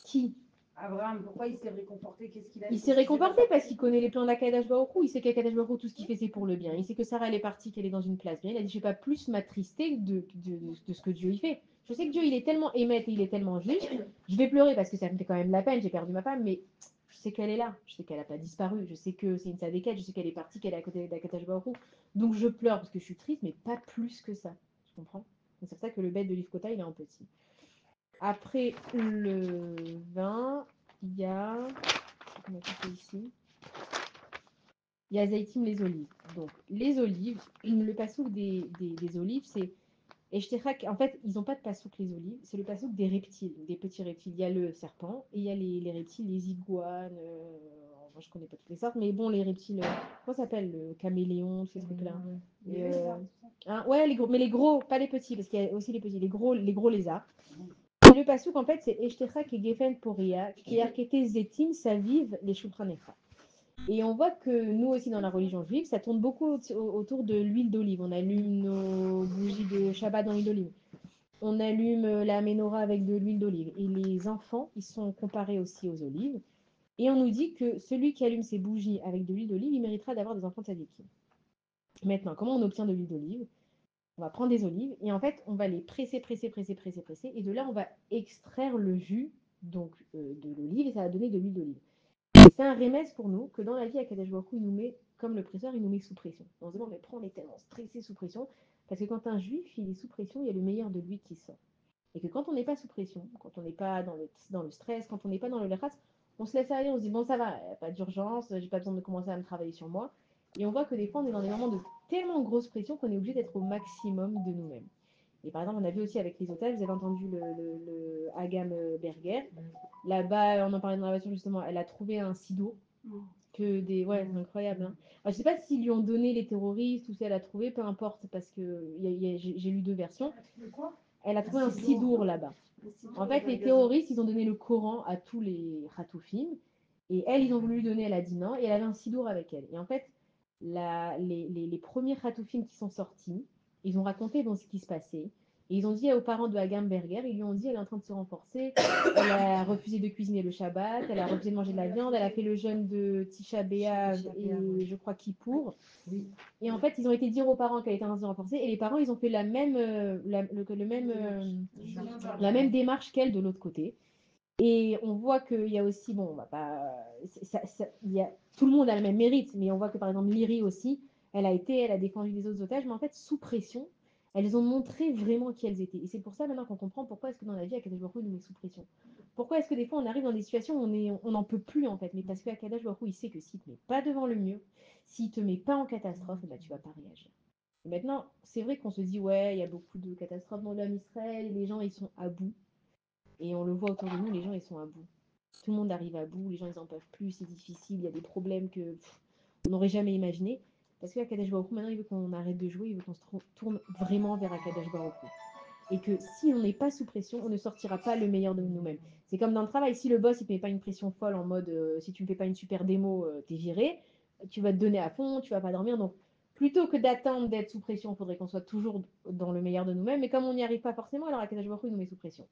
S1: Qui?
S2: Abraham, pourquoi il s'est réconforté? Qu'est-ce qu'il a
S1: Il
S2: dit?
S1: s'est réconforté parce qu'il connaît les plans d'Akadash Baruch Hu. Il sait qu'Akadash Baruch Hu, tout ce qu'il fait, c'est pour le bien. Il sait que Sarah, elle est partie, qu'elle est dans une place bien. Il a dit, je ne vais pas plus m'attrister de ce que Dieu y fait. Je sais que Dieu, il est tellement émet et il est tellement juste. Je vais pleurer parce que ça me fait quand même de la peine. J'ai perdu ma femme, mais je sais qu'elle est là. Je sais qu'elle n'a pas disparu. Je sais que c'est une sadéquette. Je sais qu'elle est partie, qu'elle est à côté d'Akadash Baruch Hu. Donc je pleure parce que je suis triste, mais pas plus que ça. Tu comprends? C'est pour ça que le bête de Livkota, il est en petit. Après le 20, il y a... On a tout fait ici. Il y a Zaïtim, les olives. Donc, les olives, le passouk des olives, c'est Eshterach. En fait, ils n'ont pas de passouk, les olives. C'est le passouk des reptiles, des petits reptiles. Il y a le serpent et il y a les reptiles, les iguanes. Moi, je ne connais pas toutes les sortes, mais bon, les reptiles, comment ça s'appelle? Le caméléon, ces trucs-là. Ouais, les gros, mais les gros, pas les petits, parce qu'il y a aussi les petits, les gros lézards. Et le passouk, en fait, c'est Eshterach et Gefen Poria, qui arkete Zetim, ça vive les Shulchanecha. Et on voit que nous aussi dans la religion juive, ça tourne beaucoup autour de l'huile d'olive. On allume nos bougies de Shabbat dans l'huile d'olive. On allume la menorah avec de l'huile d'olive. Et les enfants, ils sont comparés aussi aux olives. Et on nous dit que celui qui allume ses bougies avec de l'huile d'olive, il méritera d'avoir des enfants tzadikim. Maintenant, comment on obtient de l'huile d'olive? On va prendre des olives et en fait, on va les presser. Et de là, on va extraire le jus donc, de l'olive et ça va donner de l'huile d'olive. C'est un remède pour nous que dans la vie, Akadosh Baruch Hu, il nous met, comme le presseur, il nous met sous pression. On se demande, mais pourquoi on est tellement stressé sous pression? Parce que quand un juif, il est sous pression, il y a le meilleur de lui qui sort. Et que quand on n'est pas sous pression, quand on n'est pas dans le stress, quand on n'est pas dans le lachas, on se laisse aller, on se dit, bon, ça va, pas d'urgence, j'ai pas besoin de commencer à me travailler sur moi. Et on voit que des fois, on est dans des moments de tellement grosse pression qu'on est obligé d'être au maximum de nous-mêmes. Et par exemple, on a vu aussi avec les hôtels, vous avez entendu le Agam Berger. Là-bas, on en parlait dans la voiture justement, elle a trouvé un sido. Que des... Ouais, c'est incroyable. Hein. Alors, je sais pas s'ils lui ont donné les terroristes ou si elle a trouvé, peu importe, parce que j'ai lu deux versions. Elle a trouvé un sidour là-bas. En fait, les terroristes, ils ont donné le Coran à tous les Khatoufim. Et elle, ils ont voulu lui donner, elle a dit non. Et elle avait un sidour avec elle. Et en fait, les premiers Khatoufim qui sont sortis, ils ont raconté bon, ce qui se passait. Et ils ont dit aux parents de Agam Berger, ils lui ont dit elle est en train de se renforcer, elle a refusé de cuisiner le Shabbat, elle a refusé de manger de la viande, elle a fait le jeûne de Tisha B'Av et je crois Kippour. Oui. Et en fait, ils ont été dire aux parents qu'elle était en train de se renforcer et les parents, ils ont fait la même, la même démarche qu'elle de l'autre côté. Et on voit qu'il y a aussi, bon, on va pas, tout le monde a le même mérite, mais on voit que par exemple Liri aussi, elle a défendu les autres otages, mais en fait sous pression, elles ont montré vraiment qui elles étaient. Et c'est pour ça maintenant qu'on comprend pourquoi est-ce que dans la vie, Akadosh Baruch Hu nous met sous pression. Pourquoi est-ce que des fois on arrive dans des situations où on n'en peut plus en fait, mais parce que Akadosh Baruch Hu, il sait que s'il te met pas devant le mur, s'il te met pas en catastrophe, bah, tu vas pas réagir. Et maintenant, c'est vrai qu'on se dit, ouais, il y a beaucoup de catastrophes dans l'homme Israël, les gens ils sont à bout. Et on le voit autour de nous, les gens ils sont à bout. Tout le monde arrive à bout, les gens ils en peuvent plus, c'est difficile, il y a des problèmes que on n'aurait jamais imaginé. Parce que Akadosh Baruch Hu, maintenant il veut qu'on arrête de jouer, il veut qu'on se tourne vraiment vers Akadosh Baruch Hu. Et que si on n'est pas sous pression, on ne sortira pas le meilleur de nous-mêmes. C'est comme dans le travail, si le boss il ne met pas une pression folle en mode si tu ne fais pas une super démo, t'es viré, tu vas te donner à fond, tu vas pas dormir. Donc plutôt que d'attendre d'être sous pression, il faudrait qu'on soit toujours dans le meilleur de nous-mêmes. Mais comme on n'y arrive pas forcément, alors Akadosh Baruch Hu nous met sous pression.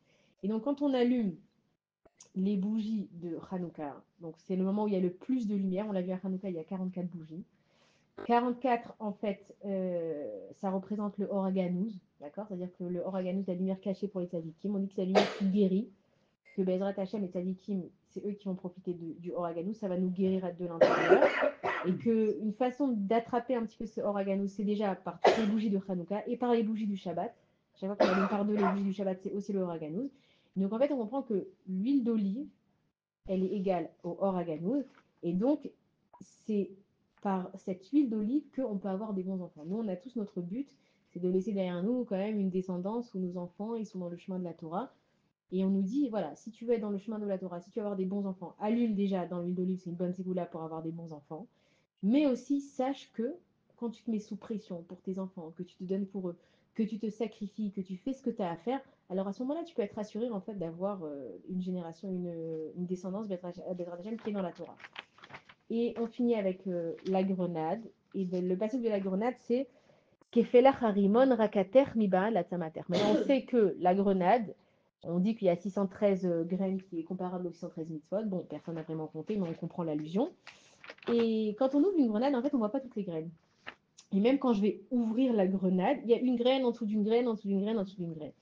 S1: Et donc quand on allume les bougies de Hanouka, donc c'est le moment où il y a le plus de lumière, on l'a vu à Hanouka, il y a 44 bougies. 44, en fait, ça représente le Horaganouz, d'accord? C'est-à-dire que le Horaganouz, la lumière cachée pour les tzadikim, on dit que c'est la lumière qui guérit, que Bezrat Hashem et tzadikim, c'est eux qui vont profiter du Horaganouz, ça va nous guérir de l'intérieur, et qu'une façon d'attraper un petit peu ce Horaganouz, c'est déjà par toutes les bougies de Hanouka et par les bougies du Shabbat. Chaque fois qu'on allume par deux les bougies du Shabbat, c'est aussi le Horaganouz. Donc en fait, on comprend que l'huile d'olive, elle est égale au Horaganouz, et donc c'est par cette huile d'olive qu'on peut avoir des bons enfants. Nous, on a tous notre but, c'est de laisser derrière nous quand même une descendance où nos enfants, ils sont dans le chemin de la Torah. Et on nous dit, voilà, si tu veux être dans le chemin de la Torah, si tu veux avoir des bons enfants, allume déjà dans l'huile d'olive, c'est une bonne ségoula pour avoir des bons enfants. Mais aussi, sache que quand tu te mets sous pression pour tes enfants, que tu te donnes pour eux, que tu te sacrifies, que tu fais ce que tu as à faire, alors à ce moment-là, tu peux être assuré en fait d'avoir une génération, une descendance Bezrat Hashem qui est dans la Torah. Et on finit avec la grenade. Et le passage de la grenade, c'est Kefelach harimon rakater miba la tzamater. Maintenant, on sait que la grenade, on dit qu'il y a 613 graines qui est comparable aux 613 mitzvot. Bon, personne n'a vraiment compté, mais on comprend l'allusion. Et quand on ouvre une grenade, en fait, on ne voit pas toutes les graines. Et même quand je vais ouvrir la grenade, il y a une graine en dessous d'une graine, en dessous d'une graine, en dessous d'une graine.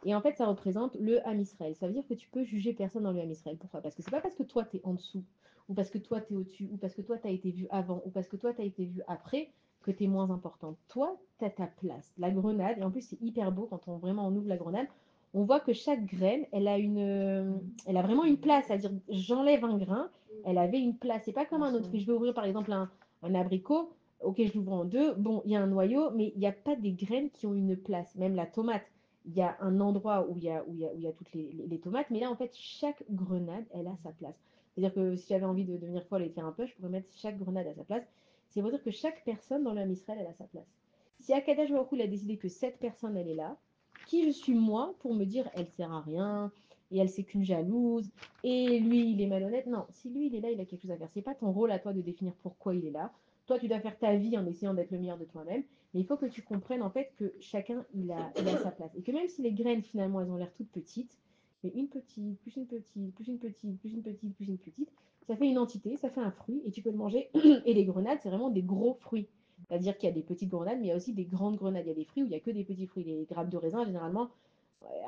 S1: Et en fait, ça représente le Ham Israël. Ça veut dire que tu peux juger personne dans le Ham Israël. Pourquoi? Parce que c'est pas parce que toi, tu es en dessous, ou parce que toi, tu es au-dessus, ou parce que toi, tu as été vu avant, ou parce que toi, tu as été vu après, que tu es moins importante. Toi, tu as ta place. La grenade, et en plus, c'est hyper beau quand on vraiment on ouvre la grenade, on voit que chaque graine, elle a vraiment une place. C'est-à-dire, j'enlève un grain, elle avait une place. C'est pas comme un autre. Je vais ouvrir, par exemple, un abricot. Ok, je l'ouvre en deux. Bon, il y a un noyau, mais il n'y a pas des graines qui ont une place. Même la tomate, il y a un endroit où il y a toutes les tomates, mais là, en fait, chaque grenade, elle a sa place. C'est-à-dire que si j'avais envie de devenir folle et de faire un peu, je pourrais mettre chaque grenade à sa place. C'est pour dire que chaque personne dans l'âme Israël, elle a sa place. Si Akadash Baruch Hu, il a décidé que cette personne, elle est là, qui je suis moi pour me dire, elle sert à rien, et elle c'est qu'une jalouse, et lui, il est malhonnête. Non, si lui, il est là, il a quelque chose à faire. C'est pas ton rôle à toi de définir pourquoi il est là. Toi, tu dois faire ta vie en essayant d'être le meilleur de toi-même. Mais il faut que tu comprennes en fait que chacun, il a sa place. Et que même si les graines, finalement, elles ont l'air toutes petites, mais une petite, plus une petite, plus une petite, plus une petite, plus une petite, ça fait une entité, ça fait un fruit, et tu peux le manger. Et les grenades, c'est vraiment des gros fruits. C'est-à-dire qu'il y a des petites grenades, mais il y a aussi des grandes grenades. Il y a des fruits où il n'y a que des petits fruits. Les grappes de raisin, généralement,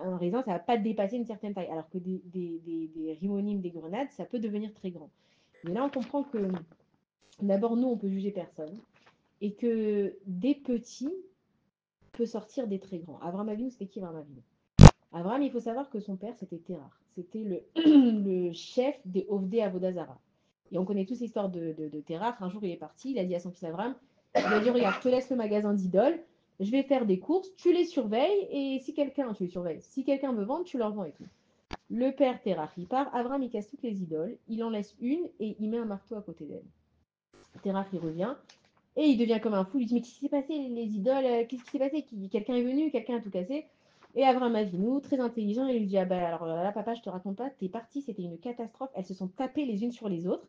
S1: un raisin, ça ne va pas dépasser une certaine taille. Alors que des rimonimes, des grenades, ça peut devenir très grand. Mais là, on comprend que d'abord, nous, on peut juger personne. Et que des petits peut sortir des très grands. Avram Avinu, c'était qui Avram Avinu? Avram, il faut savoir que son père, c'était Terah. C'était le chef des Ovdei Avodazara. Et on connaît tous l'histoire de Terah. Un jour, il est parti, il a dit à son fils Avram, il a dit, regarde, je te laisse le magasin d'idoles, je vais faire des courses, tu les surveilles, et si quelqu'un, tu les surveilles, si quelqu'un veut vendre, tu leur vends et tout. Le père Terah, il part, Avram, il casse toutes les idoles, il en laisse une, et il met un marteau à côté d'elle. Terah, il revient, et il devient comme un fou. Il lui dit, mais qu'est-ce qui s'est passé, les idoles? Qu'est-ce qui s'est passé? Quelqu'un est venu, quelqu'un a tout cassé. Et Avram Avinu, très intelligent, il lui dit, ah bah alors là, papa, je te raconte pas, t'es parti, c'était une catastrophe. Elles se sont tapées les unes sur les autres.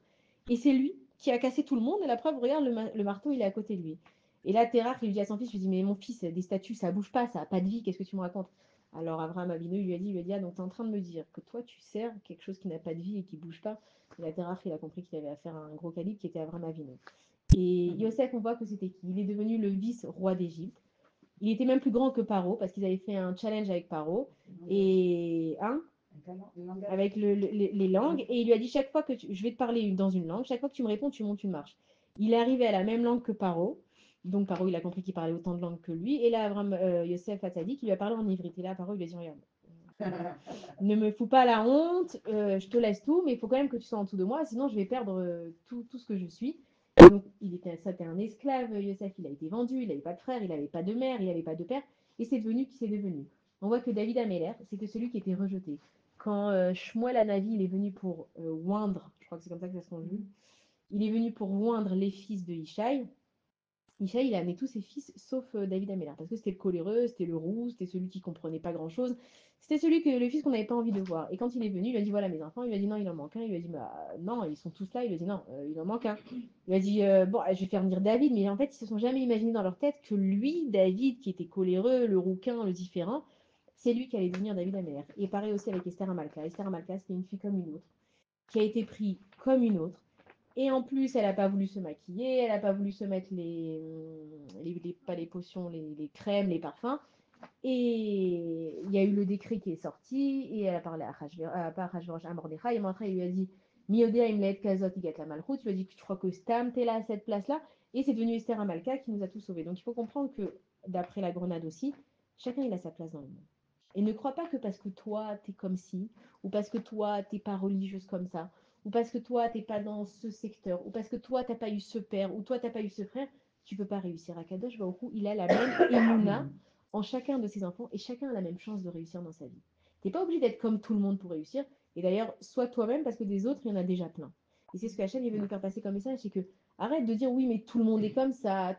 S1: Et c'est lui qui a cassé tout le monde. Et la preuve, regarde, le marteau, il est à côté de lui. Et là, Terach, il lui dit à son fils, il lui dit, mais mon fils, des statues, ça bouge pas, ça a pas de vie, qu'est-ce que tu me racontes? Alors Avram Avinu, il lui a dit, ah, donc tu es en train de me dire que toi, tu sers quelque chose qui n'a pas de vie et qui bouge pas. Et là, Terach, il a compris qu'il avait affaire à un gros calibre qui était Avram Avinu. Et Yosef, on voit que c'était qui? Il est devenu le vice-roi d'Égypte. Il était même plus grand que Paro parce qu'ils avaient fait un challenge avec Paro et avec les langues. Et il lui a dit chaque fois que je vais te parler dans une langue, chaque fois que tu me réponds, tu montes une marche. Il est arrivé à la même langue que Paro. Donc Paro, il a compris qu'il parlait autant de langues que lui. Et là, Yosef Hatzadi, qui lui a parlé en ivrite. Et là, Paro, il lui a dit regarde, ne me fous pas la honte, je te laisse tout, mais il faut quand même que tu sois en dessous de moi, sinon je vais perdre tout ce que je suis. Donc, c'était un esclave, Yosef, il a été vendu, il n'avait pas de frère, il n'avait pas de mère, il n'avait pas de père, et c'est devenu qui c'est devenu. On voit que David Améler, c'était celui qui était rejeté. Quand Shmuel Hanavi, il est venu pour oindre, je crois que c'est comme ça que ça se conjugue, il est venu pour oindre les fils de Ishaï. Ishaï, il a amené tous ses fils, sauf David Améler, parce que c'était le coléreux, c'était le roux, c'était celui qui comprenait pas grand-chose. C'était le fils qu'on n'avait pas envie de voir. Et quand il est venu, il lui a dit voilà mes enfants. Il lui a dit non, il en manque un. Il lui a dit bah non, ils sont tous là. Il lui a dit non, il en manque un. Il lui a dit bon, je vais faire venir David. Mais en fait, ils se sont jamais imaginé dans leur tête que lui, David, qui était coléreux, le rouquin, le différent, c'est lui qui allait devenir David Améler. Et pareil aussi avec Esther Amalka. Esther Amalka, c'était une fille comme une autre, qui a été prise comme une autre. Et en plus, elle n'a pas voulu se maquiller, elle n'a pas voulu se mettre pas les potions, les crèmes, les parfums. Et il y a eu le décret qui est sorti, et elle a parlé à Mordechai, et Mordechai lui a dit Miodea imlet kazot igat la malchut, il lui a dit que je crois que Stam, t'es là à cette place-là, et c'est devenu Esther Amalka qui nous a tous sauvés. Donc il faut comprendre que, d'après la grenade aussi, chacun il a sa place dans le monde. Et ne crois pas que parce que toi, t'es comme ci, ou parce que toi, t'es pas religieuse comme ça, ou parce que toi, t'es pas dans ce secteur, ou parce que toi, t'as pas eu ce père, ou toi, t'as pas eu ce frère, tu peux pas réussir. Akadosh Baruch Hu, il a la même émouna en chacun de ses enfants, et chacun a la même chance de réussir dans sa vie. Tu n'es pas obligé d'être comme tout le monde pour réussir. Et d'ailleurs, sois toi-même parce que des autres, il y en a déjà plein. Et c'est ce que Hachem il veut nous faire passer comme message, c'est que arrête de dire oui, mais tout le monde est comme ça.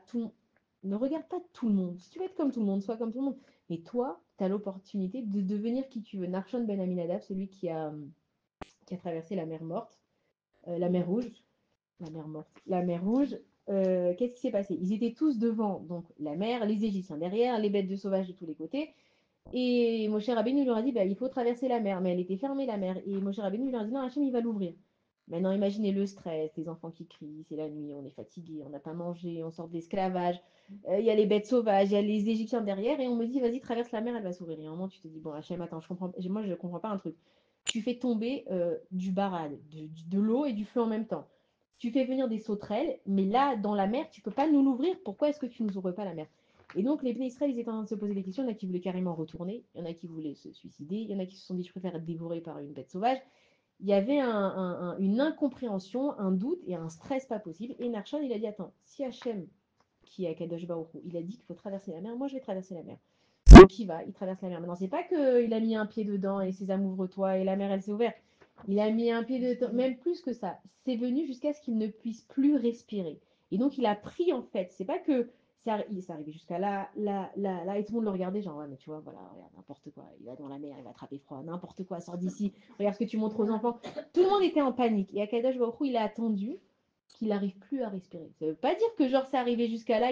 S1: Ne regarde pas tout le monde. Si tu veux être comme tout le monde, sois comme tout le monde. Mais toi, tu as l'opportunité de devenir qui tu veux. Narshon Ben Aminadab, celui qui a traversé la mer morte, la mer rouge, la mer morte, la mer rouge. Qu'est-ce qui s'est passé? Ils étaient tous devant, donc la mer, les Égyptiens derrière, les bêtes de sauvages de tous les côtés. Et Moshe Rabbeinu leur a dit, bah, il faut traverser la mer. Mais elle était fermée, la mer. Et Moshe Rabbeinu leur a dit, non, Hachem, il va l'ouvrir. Maintenant, imaginez le stress, les enfants qui crient, c'est la nuit, on est fatigué, on n'a pas mangé, on sort de l'esclavage. Il y a les bêtes sauvages, il y a les Égyptiens derrière. Et on me dit, vas-y, traverse la mer, elle va s'ouvrir. Et à un moment, tu te dis, bon, Hachem, attends, moi, je ne comprends pas un truc. Tu fais tomber du barad, de l'eau et du feu en même temps. Tu fais venir des sauterelles, mais là, dans la mer, tu ne peux pas nous l'ouvrir. Pourquoi est-ce que tu ne nous ouvres pas la mer? Et donc, les Bnei Israël, ils étaient en train de se poser des questions. Il y en a qui voulaient carrément retourner. Il y en a qui voulaient se suicider. Il y en a qui se sont dit, je préfère être dévoré par une bête sauvage. Il y avait une incompréhension, un doute et un stress pas possible. Et Narshon, il a dit, attends, si Hachem, qui est à Kadosh Baruch Hu, il a dit qu'il faut traverser la mer, moi, je vais traverser la mer. Donc, il traverse la mer. Maintenant, c'est pas qu'il a mis un pied dedans et Sésame, ouvre-toi et la mer, elle s'est ouverte. Il a mis un pied dedans, même plus que ça. C'est venu jusqu'à ce qu'il ne puisse plus respirer. Et donc, il a pris, en fait, c'est pas que c'est arrivé jusqu'à là, et tout le monde le regardait, genre, ouais, mais tu vois, voilà, regarde, n'importe quoi, il va dans la mer, il va attraper froid, n'importe quoi, sors d'ici, regarde ce que tu montres aux enfants. Tout le monde était en panique. Et Akadosh Baruch Hu, il a attendu qu'il n'arrive plus à respirer. Ça veut pas dire que, genre, c'est arrivé jusqu'à là,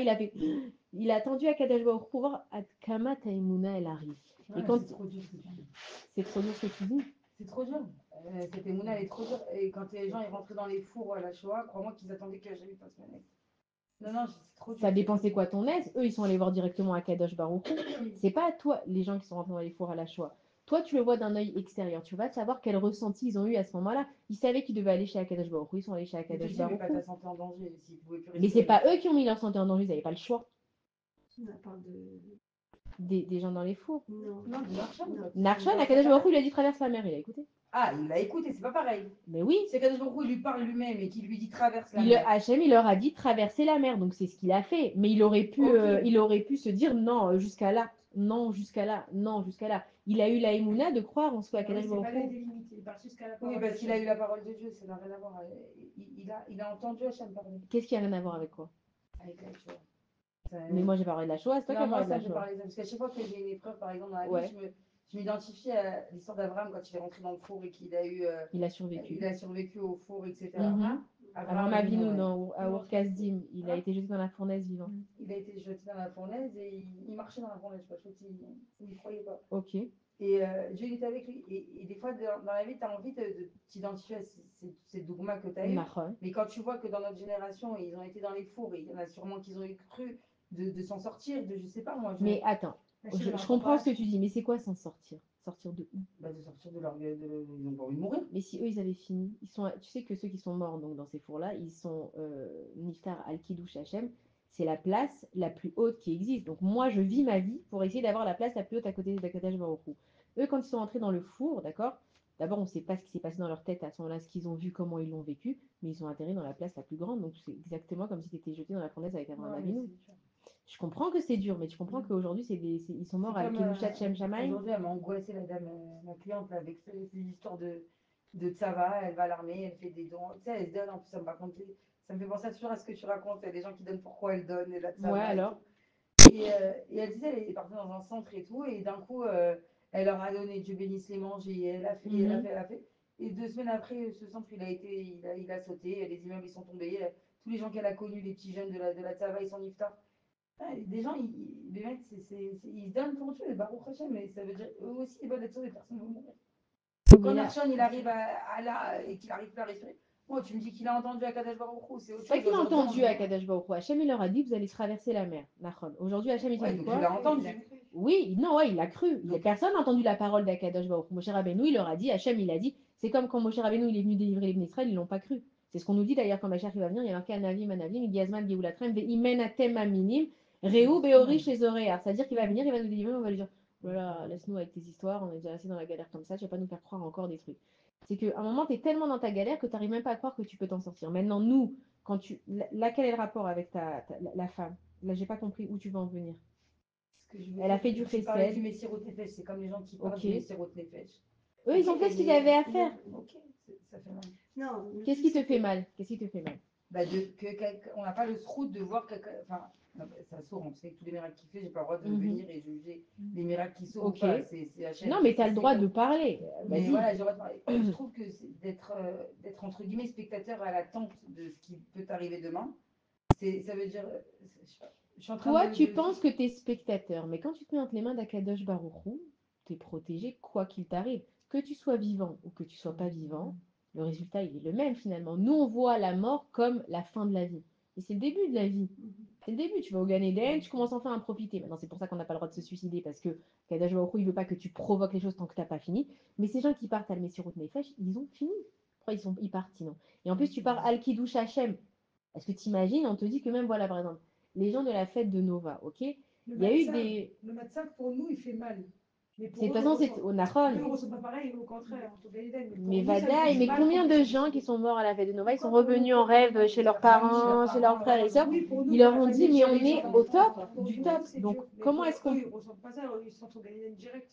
S1: il a attendu Akadosh Baruch Hu pour voir Adkama Taimuna, elle arrive.
S3: Ouais,
S1: Et quand
S3: c'est trop dur ce que tu dis.
S1: c'est trop dur ce que tu dis.
S3: C'est trop dur. Cette émouna, elle est trop dure. Et quand les gens ils rentraient dans les fours à la Shoah, crois-moi qu'ils attendaient que jamais fasse ma nez. Non, non, c'est trop dur.
S1: Ça dépend c'est quoi ton aise. Eux, ils sont allés voir directement à Kadosh Baruch Hu. C'est pas à toi, les gens qui sont rentrés dans les fours à la Shoah. Toi, tu le vois d'un œil extérieur. Tu vas savoir quel ressenti ils ont eu à ce moment-là. Ils savaient qu'ils devaient aller chez Akadosh Baruch Hu. Ils sont allés chez
S3: Mais tu
S1: Akadosh
S3: dis, mais
S1: Baruch
S3: pas
S1: Hu.
S3: ta santé en danger. S'ils pouvaient plus
S1: Mais c'est
S3: respirer.
S1: pas eux qui ont mis leur santé en danger. Ils n'avaient pas le choix.
S4: On parle de.
S1: Des gens dans les fours.
S4: Non.
S3: Non, de Narshon.
S1: Narshon, Akadosh Baruch Hu, il a dit traverse la mer. Il a écouté.
S3: Ah, il l'a écouté, c'est pas pareil.
S1: Mais oui.
S3: C'est Kadosh Baruch Hu, il lui parle lui-même et qu'il lui dit traverse la
S1: Il,
S3: mer.
S1: Hachem, il leur a dit traverser la mer, donc c'est ce qu'il a fait. Mais il aurait pu,
S3: Ok.
S1: il aurait pu se dire non, jusqu'à là, non, jusqu'à là, non, jusqu'à là. Il a eu la émouna de croire en soi.
S2: Ah oui,
S1: Kadosh
S2: c'est pas
S1: Baruch Hu.
S2: délimité. Il part jusqu'à la
S3: Oui,
S2: parole
S3: parce
S2: de
S3: qu'il a
S2: Dieu.
S3: eu la parole de Dieu, ça n'a rien à voir. Il a entendu Hachem parler
S1: Qu'est-ce qui a rien à voir avec quoi?
S3: avec la Shoah.
S1: Mais moi j'ai parlé de la Shoah, c'est toi qui as
S3: Non, moi,
S1: parlé de
S3: ça
S1: la
S3: me fait
S1: Shoah.
S3: parler. Parce qu'à chaque fois que j'ai une épreuve, par exemple, dans la vie,
S1: Ouais,
S3: je m'identifie à l'histoire d'Abraham quand il est rentré dans le four et qu'il a eu,
S1: il a survécu.
S3: il a survécu au four, etc.
S1: Mhm. Abraham
S3: Avinu,
S1: Avinu,
S3: ouais.
S1: à Ur-Kasdim, il a été jeté dans la fournaise vivant.
S3: Il a été jeté dans la fournaise et il marchait dans la fournaise. Je crois qu'il n'y croyait pas.
S1: Ok.
S3: Et Dieu il était avec lui. Et des fois, dans la vie, tu as envie de t'identifier à ces dogmas que tu as eu.
S1: Nahon.
S3: Mais quand tu vois que dans notre génération, ils ont été dans les fours et il y en a sûrement qu'ils ont eu cru de s'en sortir, de je sais pas moi.
S1: Mais attends,
S2: Hachem leur
S1: je
S2: a
S1: comprends
S2: pas
S1: ce que tu dis, mais c'est quoi s'en sortir? Sortir de où?
S3: Bah, de sortir de leur. Ils n'ont pas envie de mourir.
S1: Mais si eux ils avaient fini, tu sais que ceux qui sont morts donc dans ces fours-là, ils sont Niftar al-Kiddush Hashem, c'est la place la plus haute qui existe. Donc moi je vis ma vie pour essayer d'avoir la place la plus haute à côté d'Akadosh Baruch Hu. Eux quand ils sont entrés dans le four, d'accord? D'abord on ne sait pas ce qui s'est passé dans leur tête à ce moment-là, ce qu'ils ont vu, comment ils l'ont vécu, mais ils ont atterri dans la place la plus grande. Donc c'est exactement comme si tu étais jeté dans la fournaise avec Abraham
S3: Ouais, mais
S1: Avinu.
S3: c'est dur.
S1: Je comprends que c'est dur, mais tu comprends qu'aujourd'hui ils sont morts
S3: C'est comme
S1: al-Kiddush Hashem Shamaim.
S3: aujourd'hui, elle m'a angoissée, la dame, ma cliente, là, avec ces histoires de Tsava. Elle va à l'armée, elle fait des dons. Tu sais, elle se donne, en plus, ça me raconte. Ça me fait penser toujours à ce que tu racontes. Il y a des gens qui donnent pourquoi elles donnent, et la
S1: Ouais
S3: Tsava et
S1: alors.
S3: tout. Et elle disait, elle est partie dans un centre et tout, et d'un coup, elle leur a donné, Dieu bénisse les manger, et elle a fait, elle a fait, elle a fait. Et 2 semaines après, ce centre, il a sauté, les immeubles, ils sont tombés, tous les gens qu'elle a connus, les petits jeunes de la Tsava, ils sont niftar. Des gens, les mecs, ils se donnent pour Dieu, Baruch Hashem, mais ça veut dire, eux aussi, ils veulent être sauvés, personne ne veut mourir.
S1: Mais
S3: Quand
S1: là,
S3: Narshon, il arrive à là, et qu'il arrive plus à respirer, moi, tu me dis qu'il a entendu Akadosh Baruch Hu, c'est autre
S1: c'est pas
S3: chose.
S1: qu'il a
S3: Aujourd'hui,
S1: entendu à Kadosh Baruch Hu. Hachem, il leur a dit, vous allez traverser la mer. Nahon. Aujourd'hui, Hachem, il te
S3: Ouais,
S1: dit
S3: donc
S1: quoi?
S3: il a entendu.
S1: Oui, non, ouais, il a cru.
S3: Donc-
S1: Personne n'a entendu la parole d'Akadosh Baruch Hu. Moshe Rabbeinu, il leur a dit, Hachem, il a dit, c'est comme quand Moshe Rabbeinu, il est venu délivrer les Bnei Israël, ils l'ont pas cru. C'est ce qu'on nous dit d'ailleurs quand Mashiach va venir, il y a marqué Anavim, il dit Azman, Geoulatrem, Ve'imen Atem Aminim, Reu Beori chez Zoréar. C'est-à-dire qu'il va venir, il va nous délivrer, on va lui dire, voilà, laisse-nous avec tes histoires, on est déjà assez dans la galère comme ça, tu vas pas nous faire croire encore des trucs. C'est qu'à un moment, tu es tellement dans ta galère que tu n'arrives même pas à croire que tu peux t'en sortir. Maintenant, nous, là, quel est le rapport avec la femme? Là, j'ai pas compris où tu veux en venir.
S3: Ce que je veux
S1: Elle a
S3: dire,
S1: fait du
S3: tu parlais du
S1: Khessed.
S3: Messirut Nefesh, c'est comme les gens qui parlent
S1: Ok.
S3: du Messirut Nefesh.
S1: Eux, ils ont fait ce qu'ils avaient à faire.
S3: Ok, ça fait mal.
S4: Non, le
S1: Qu'est-ce
S4: truc,
S1: qui te
S4: c'est
S1: fait
S4: que-
S1: mal? Qu'est-ce qui te fait mal?
S3: Bah on n'a pas le srout de voir quelqu'un. Enfin, ça sort, on sait que tous les miracles qu'il fait, j'ai pas le droit de
S1: Mhm.
S3: venir et juger les miracles qui sautent
S1: Ok.
S3: ou pas. C'est Hachem
S1: Non,
S3: qui
S1: mais tu as le
S3: décide
S1: droit
S3: comme
S1: de
S3: ça.
S1: parler.
S3: Mais
S1: Vas-y.
S3: voilà, j'ai le droit de parler. Je trouve que d'être entre guillemets spectateur à l'attente de ce qui peut arriver demain, ça veut dire. Je sais pas, je suis en train
S1: Toi,
S3: de.
S1: tu penses que tu es spectateur, mais quand tu te mets entre les mains d'Akadosh Baruchou, tu es protégé quoi qu'il t'arrive. Que tu sois vivant ou que tu sois pas vivant, le résultat, il est le même finalement. Nous, on voit la mort comme la fin de la vie. Et c'est le début de la vie. C'est le début. Tu vas au Gan Eden, tu commences enfin à en profiter. Maintenant, c'est pour ça qu'on n'a pas le droit de se suicider, parce que Akadosh Baruchou, il veut pas que tu provoques les choses tant que tu n'as pas fini. Mais ces gens qui partent à le Messirut Nefesh, ils ont fini. Pourquoi ils partent sinon? Et en plus, tu pars al Kiddush Hashem. Est-ce que tu imagines, on te dit que même, voilà, par exemple, les gens de la fête de Nova, ok? Il y a eu des.
S2: Le médecin, pour nous, il fait mal. Mais
S1: De
S2: pour
S1: toute
S2: eux,
S1: façon,
S2: ils
S1: c'est
S2: ressentent-
S1: au
S2: eux, ils
S1: Nahon.
S2: ressentent pas pareil, au contraire. Au Gan Eden. Mais pour
S1: Mais
S2: nous, ça nous
S1: Vadaï,
S2: fait
S1: mais
S2: mal
S1: combien
S2: pour
S1: de
S2: nous,
S1: gens
S2: ça
S1: qui
S2: nous
S1: sont morts à la fête de Nova, ils sont
S2: Pourquoi pour
S1: revenus
S2: nous,
S1: en rêve chez leurs parents, chez leurs frères et sœurs.
S2: Oui, pour nous,
S1: Ils leur
S2: pour
S1: ont
S2: la
S1: dit, mais
S2: famille,
S1: on
S2: les
S1: est
S2: gens,
S1: au top
S2: pour
S1: du
S2: nous,
S1: top.
S2: c'est
S1: Donc,
S2: dur. Mais
S1: comment
S2: pour
S1: est-ce qu'on.
S2: eux, ils ressentent pas ça, ils se sentent au Gan Eden direct.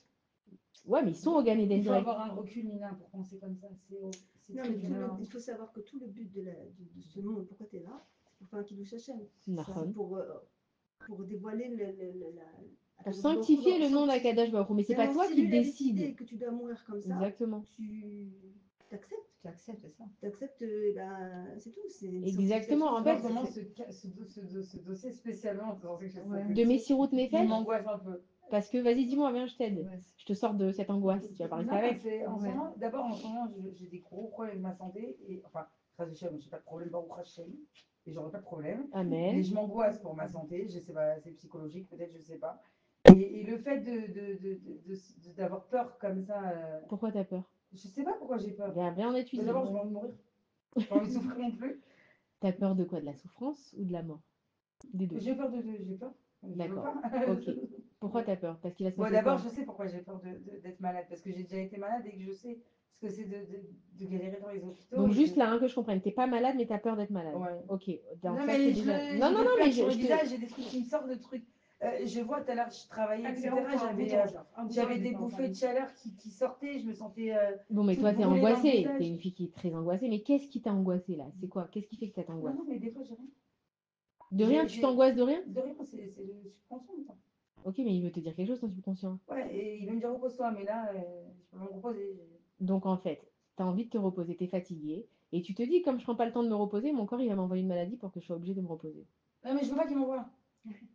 S1: Ouais, mais ils sont au Gan Eden
S3: Il faut
S1: direct.
S3: avoir un recul, Nina, pour penser comme ça. C'est
S4: Non,
S3: très
S4: mais
S3: dur.
S4: il faut savoir que tout le but de ce monde, pourquoi tu es là, c'est pour faire un Kiddush Hashem.
S1: Nahon.
S4: C'est pour dévoiler
S1: Pour sanctifier le nom d'Akadosh Baruch Hu. Mais c'est pas
S4: Maintenant,
S1: toi
S4: si
S1: qui
S4: lui, il a décidé
S1: décides.
S4: que tu dois mourir comme ça,
S1: Exactement.
S4: tu acceptes.
S3: Tu acceptes, c'est ça.
S4: Tu acceptes, c'est tout. C'est une
S1: Exactement, en fait,
S3: Moi, comment ce dossier spécialement, c'est pour ça que je sais que
S1: de Messirut
S3: il
S1: Nefesh,
S3: m'angoisse un peu.
S1: parce que, vas-y, dis-moi, viens, je t'aide.
S3: Ouais.
S1: Je te sors de cette angoisse. Tu vas parler ça
S3: Non,
S1: avec.
S3: c'est en ce moment, d'abord en ce moment, j'ai des gros problèmes avec ma santé et enfin, je n'ai pas de problème Baruch Hashem et j'aurai pas de problème. Mais
S1: Amen.
S3: je m'angoisse pour ma santé, je sais pas, c'est psychologique peut-être, je sais pas. Et le fait d'avoir peur comme ça,
S1: Pourquoi t'as peur?
S3: je sais pas pourquoi j'ai peur.
S1: Viens en
S3: Mais
S1: étudier.
S3: d'abord, j'ai pas envie de mourir. J'ai pas envie de souffrir non plus.
S1: T'as peur de quoi? De la souffrance ou de la mort? Des deux.
S3: J'ai peur j'ai peur. Je veux
S1: D'accord.
S3: pas.
S1: Ok. Pourquoi t'as peur? Parce qu'il va se
S3: Bon,
S1: passer
S3: d'abord,
S1: quoi?
S3: je sais pourquoi j'ai peur d'être malade, parce que j'ai déjà été malade et que je sais ce que c'est de galérer dans les hôpitaux.
S1: Donc
S3: et
S1: juste
S3: que-
S1: là, hein, que je comprenne, t'es pas malade, mais t'as peur d'être malade.
S3: Ouais.
S1: Ok. Donc
S3: Non,
S1: ça,
S3: mais
S1: c'est
S3: j'ai
S1: déjà.
S3: des
S1: Non, non, non, mais
S3: plaques sur
S1: je
S3: le
S1: te.
S3: visage, j'ai des trucs qui me sortent de trucs. Je vois tout à l'heure, je travaillais, etc. J'avais des bouffées de chaleur qui sortaient, je me sentais
S1: Bon, mais
S3: toute
S1: toi, t'es
S3: brûlée dans le
S1: angoissée.
S3: visage.
S1: T'es une fille qui est très angoissée. Mais qu'est-ce qui t'a angoissée là? C'est quoi? Qu'est-ce qui fait que ça
S3: Non,
S1: t'angoisse?
S3: non, mais des fois, j'ai rien.
S1: De rien, tu t'angoisses de rien?
S3: De rien, c'est le subconscient. Ça.
S1: Ok, mais il veut te dire quelque chose, ton subconscient.
S3: Ouais, et il veut me dire repose-toi, mais là, je peux pas me reposer.
S1: Donc en fait, t'as envie de te reposer, t'es fatiguée. Et tu te dis, comme je prends pas le temps de me reposer, mon corps, il va m'envoyer une maladie pour que je sois obligée de me reposer.
S3: Non, mais je veux pas qu'il m'envoie.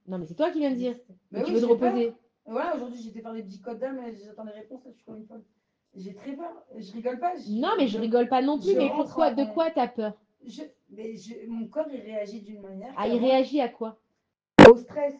S1: Non, mais c'est toi qui viens de dire.
S3: Mais
S1: Et tu
S3: oui,
S1: veux te
S3: j'ai peur.
S1: reposer.
S3: Et voilà, aujourd'hui, j'étais faire des petits codes d'âme, j'attends des réponses, là, je suis comme une folle. J'ai très peur. Je rigole pas.
S1: Non, mais je rigole pas non plus.
S3: je
S1: Mais
S3: rentre
S1: pourquoi?
S3: en-
S1: De quoi t'as peur?
S3: Mon corps, il réagit d'une manière
S1: Ah, il
S3: qu'avant,
S1: réagit à quoi?
S3: au stress.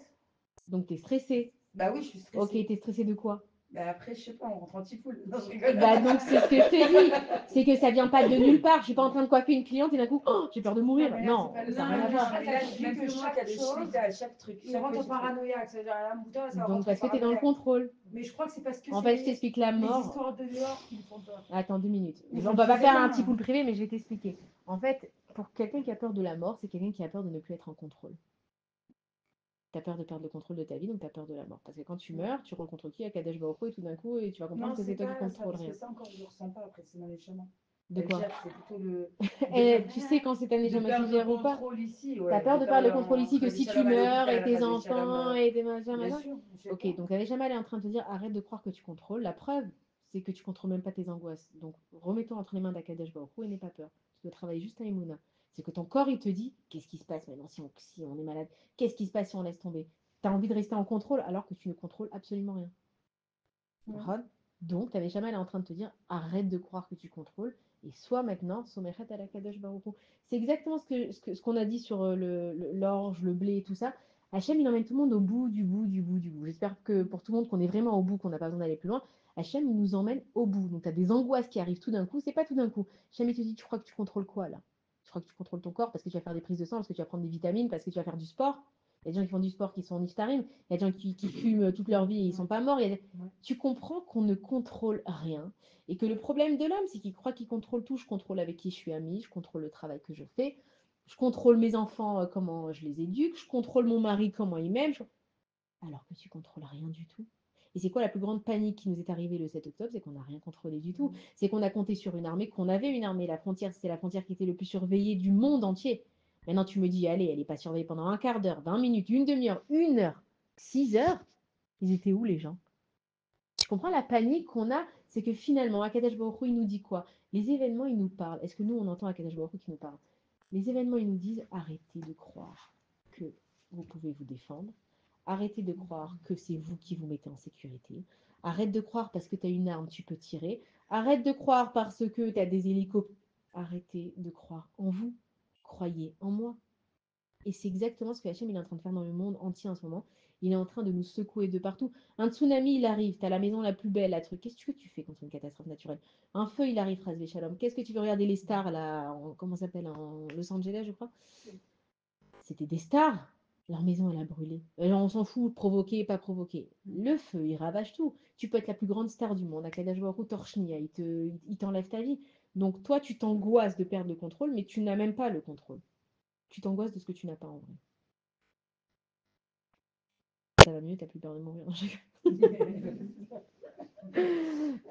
S1: Donc t'es stressée.
S3: Bah oui, je suis stressée.
S1: Ok, t'es stressée de quoi?
S3: Bah après, je sais pas, on rentre en tipoule. Non, je rigole.
S1: Bah donc c'est ce que je te dis. C'est que ça vient pas de nulle part. Je suis pas en train de coiffer une cliente et d'un coup, oh, j'ai peur de mourir.
S2: mais là,
S1: Non,
S2: c'est pas le-
S1: ça n'a
S3: Non,
S1: rien à
S3: non,
S1: voir.
S3: mais là,
S2: Dis
S3: même
S2: que
S3: que moi,
S2: chaque
S3: qui a des
S2: chose,
S3: chimiques à chaque truc.
S2: Il
S3: chaque
S2: rentre en
S3: petit truc.
S2: paranoïaque, c'est-à-dire la bouteille, ça
S1: Donc
S2: rentre en
S1: parce que t'es dans le
S2: paranoïaque.
S1: contrôle.
S2: Mais je crois que c'est parce que
S1: En
S2: c'est
S1: fait, je t'explique la
S2: les
S1: mort.
S2: histoires de dehors qui me font peur.
S1: Attends 2 minutes.
S3: Il
S1: On
S3: faut
S1: va
S3: que
S1: pas
S3: tu
S1: faire
S3: sais
S1: un
S3: pas.
S1: petit pool privé, mais je vais t'expliquer. En fait, pour quelqu'un qui a peur de la mort, c'est quelqu'un qui a peur de ne plus être en contrôle. T'as peur de perdre le contrôle de ta vie, donc t'as peur de la mort. Parce que quand tu meurs, tu rencontres qui à Kadesh Baruch Hu, et tout d'un coup, et tu vas comprendre
S3: Non,
S1: que c'est
S3: c'est
S1: toi qui
S3: pas ça,
S1: contrôles
S3: parce
S1: rien.
S3: que ça encore, je le ressens pas après, c'est dans les chemins.
S1: De quoi?
S3: C'est plutôt le.
S1: Et tu sais quand c'est un
S3: De
S1: neshama qui
S3: perdre le
S1: gère ou pas?
S3: contrôle ici,
S1: T'as
S3: ouais.
S1: peur de perdre le contrôle ici que
S3: Rabbi
S1: si tu
S3: Shalom allait au
S1: meurs
S3: hôpital à
S1: et
S3: la
S1: tes
S3: place de
S1: enfants
S3: Shalom,
S1: et tes machins,
S3: bien
S1: machin.
S3: sûr, je sais
S1: Ok,
S3: pas.
S1: donc t'avais jamais allé en train de te dire arrête de croire que tu contrôles. La preuve, c'est que tu contrôles même pas tes angoisses. Donc remets-toi entre les mains d'Akadosh Baruch Hu et n'aie pas peur. Tu dois travailler juste à Emouna. C'est que ton corps il te dit qu'est-ce qui se passe maintenant si on est malade? Qu'est-ce qui se passe si on laisse tomber? T'as envie de rester en contrôle alors que tu ne contrôles absolument rien.
S3: Ouais.
S1: Donc, t'avais jamais en train de te dire arrête de croire que tu contrôles et sois maintenant Somechet à la Kadosh Baruch Hu. C'est exactement ce qu'on a dit sur l'orge, le blé et tout ça. Hachem, il emmène tout le monde au bout du bout du bout du bout. J'espère que pour tout le monde qu'on est vraiment au bout, qu'on n'a pas besoin d'aller plus loin. Hachem, il nous emmène au bout. Donc, tu as des angoisses qui arrivent tout d'un coup. C'est pas tout d'un coup. Hachem, il te dit tu crois que tu contrôles quoi là? Tu crois que tu contrôles ton corps parce que tu vas faire des prises de sang, parce que tu vas prendre des vitamines, parce que tu vas faire du sport. Il y a des gens qui font du sport qui sont niftarim. Il y a des gens qui fument toute leur vie et ils sont pas morts. Tu comprends qu'on ne contrôle rien et que le problème de l'homme, c'est qu'il croit qu'il contrôle tout. Je contrôle avec qui je suis ami, je contrôle le travail que je fais, je contrôle mes enfants, comment je les éduque, je contrôle mon mari, comment il m'aime. alors que tu contrôles rien du tout. Et c'est quoi la plus grande panique qui nous est arrivée le 7 octobre? C'est qu'on n'a rien contrôlé du tout. C'est qu'on a compté sur une armée, qu'on avait une armée. La frontière, c'était la frontière qui était le plus surveillée du monde entier. Maintenant, tu me dis, allez, elle n'est pas surveillée pendant un quart d'heure, 20 minutes, une demi-heure, 1 heure, 6 heures. Ils étaient où les gens? Tu comprends la panique qu'on a? C'est que finalement, Akadosh Baruch Hu, il nous dit quoi? Les événements, ils nous parlent. Est-ce que nous, on entend Akadosh Baruch Hu qui nous parle? Les événements, ils nous disent, arrêtez de croire que vous pouvez vous défendre. Arrêtez de croire que c'est vous qui vous mettez en sécurité. Arrête de croire parce que tu as une arme, tu peux tirer. Arrête de croire parce que tu as des hélicoptères. Arrêtez de croire en vous. Croyez en moi. Et c'est exactement ce que Hachem il est en train de faire dans le monde entier en ce moment. Il est en train de nous secouer de partout. Un tsunami, il arrive, tu as la maison la plus belle, la truc. Qu'est-ce que tu fais contre une catastrophe naturelle? Un feu, il arrive, Razvé Shalom. Qu'est-ce que tu veux regarder les stars là, comment ça s'appelle, en Los Angeles, je crois? C'était des stars. Leur maison, elle a brûlé. On s'en fout, provoquer, pas provoquer. Le feu, il ravage tout. Tu peux être la plus grande star du monde. Akadosh Baruch Hu, Torchnia, il t'enlève ta vie. Donc toi, tu t'angoisses de perdre le contrôle, mais tu n'as même pas le contrôle. Tu t'angoisses de ce que tu n'as pas en vrai. Ça va mieux, t'as plus peur de mourir.